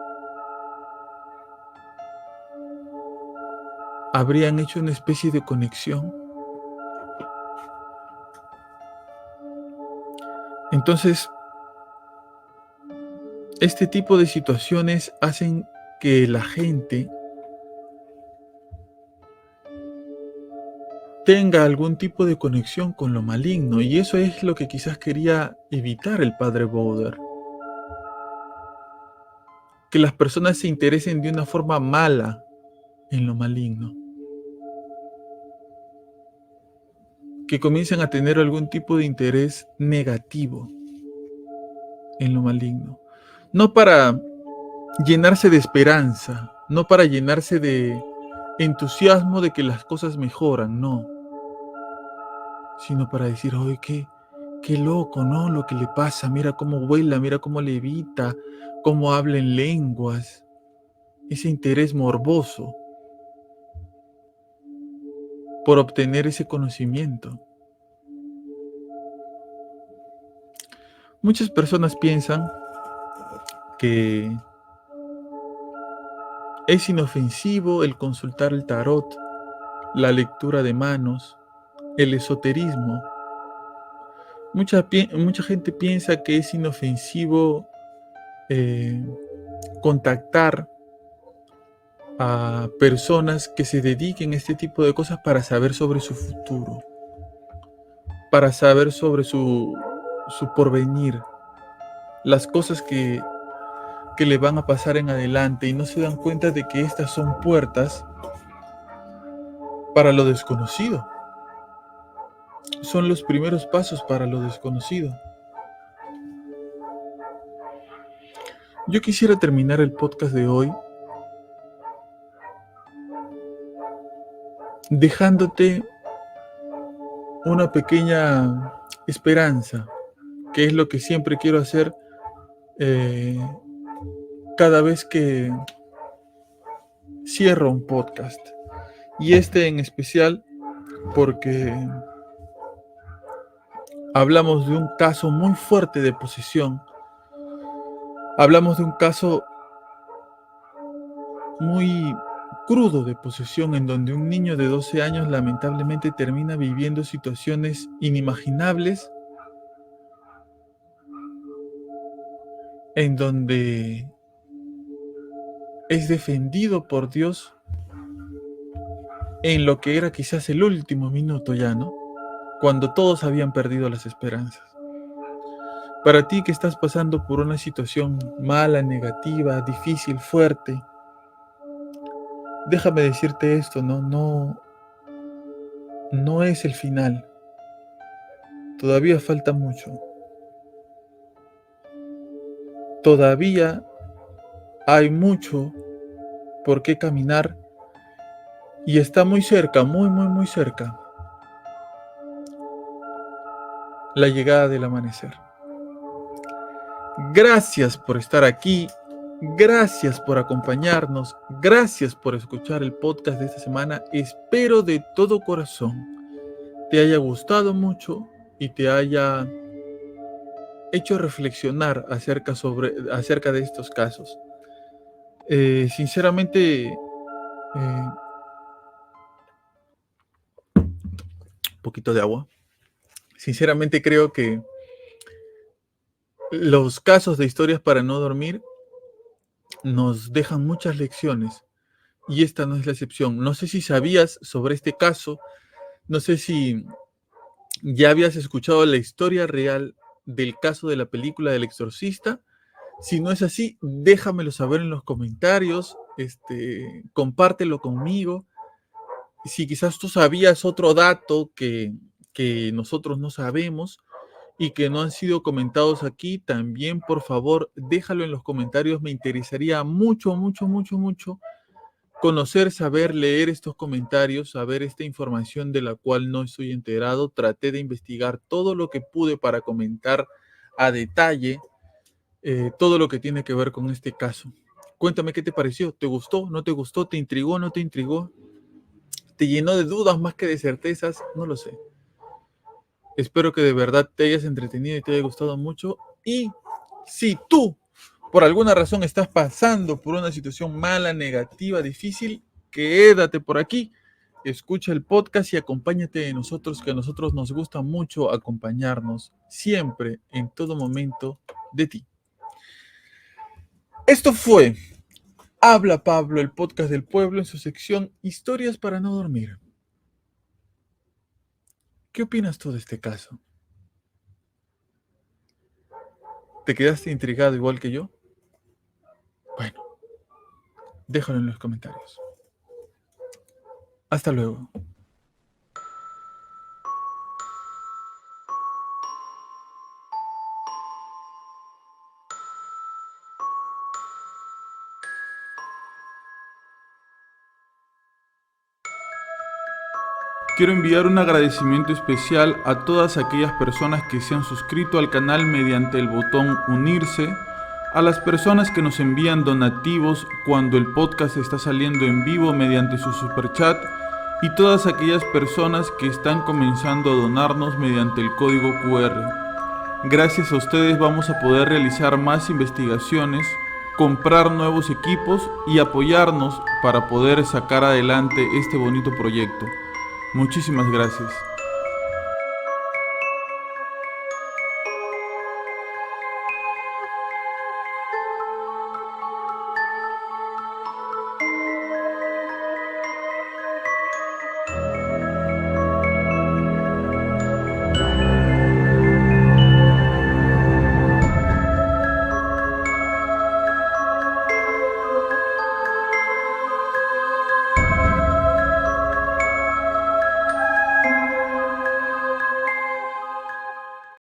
S2: ¿Habrían hecho una especie de conexión? Entonces, este tipo de situaciones hacen que la gente tenga algún tipo de conexión con lo maligno, y eso es lo que quizás quería evitar el padre Bowder. Que las personas se interesen de una forma mala en lo maligno. Que comiencen a tener algún tipo de interés negativo en lo maligno. No para llenarse de esperanza, no para llenarse de entusiasmo de que las cosas mejoran, no. Sino para decir, oye, qué loco, ¿no? Lo que le pasa, mira cómo vuela, mira cómo levita, cómo habla en lenguas. Ese interés morboso por obtener ese conocimiento. Muchas personas piensan que es inofensivo el consultar el tarot, la lectura de manos, el esoterismo. Mucha gente piensa que es inofensivo contactar a personas que se dediquen a este tipo de cosas para saber sobre su futuro, para saber sobre su porvenir, las cosas que le van a pasar en adelante, y no se dan cuenta de que estas son puertas para lo desconocido. Son los primeros pasos para lo desconocido. Yo quisiera terminar el podcast de hoy dejándote una pequeña esperanza, que es lo que siempre quiero hacer cada vez que cierro un podcast. Y este en especial porque hablamos de un caso muy fuerte de posesión. Hablamos de un caso muy crudo de posesión, en donde un niño de 12 años lamentablemente termina viviendo situaciones inimaginables en donde es defendido por Dios en lo que era quizás el último minuto ya, ¿no? Cuando todos habían perdido las esperanzas. Para ti que estás pasando por una situación mala, negativa, difícil, fuerte, déjame decirte esto, no es el final. Todavía falta mucho. Todavía hay mucho por qué caminar y está muy cerca, muy cerca, la llegada del amanecer. Gracias por estar aquí, gracias por acompañarnos, gracias por escuchar el podcast de esta semana. Espero de todo corazón te haya gustado mucho y te haya hecho reflexionar acerca de estos casos. Sinceramente, un poquito de agua. Sinceramente creo que los casos de historias para no dormir nos dejan muchas lecciones y esta no es la excepción. No sé si sabías sobre este caso, no sé si ya habías escuchado la historia real del caso de la película del Exorcista. Si no es así, déjamelo saber en los comentarios, compártelo conmigo. Si quizás tú sabías otro dato que nosotros no sabemos y que no han sido comentados aquí, también por favor déjalo en los comentarios. Me interesaría mucho conocer, saber, leer estos comentarios, saber esta información de la cual no estoy enterado. Traté de investigar todo lo que pude para comentar a detalle todo lo que tiene que ver con este caso. Cuéntame qué te pareció, ¿te gustó, no te gustó, te intrigó, no te intrigó? ¿Te llenó de dudas más que de certezas? No lo sé. Espero que de verdad te hayas entretenido y te haya gustado mucho. Y si tú, por alguna razón, estás pasando por una situación mala, negativa, difícil, quédate por aquí, escucha el podcast y acompáñate de nosotros, que a nosotros nos gusta mucho acompañarnos siempre, en todo momento, de ti. Esto fue Habla Pablo, el podcast del pueblo, en su sección Historias para no dormir. ¿Qué opinas tú de este caso? ¿Te quedaste intrigado igual que yo? Bueno, déjalo en los comentarios. Hasta luego. Quiero enviar un agradecimiento especial a todas aquellas personas que se han suscrito al canal mediante el botón unirse, a las personas que nos envían donativos cuando el podcast está saliendo en vivo mediante su superchat y todas aquellas personas que están comenzando a donarnos mediante el código QR. Gracias a ustedes vamos a poder realizar más investigaciones, comprar nuevos equipos y apoyarnos para poder sacar adelante este bonito proyecto. Muchísimas gracias.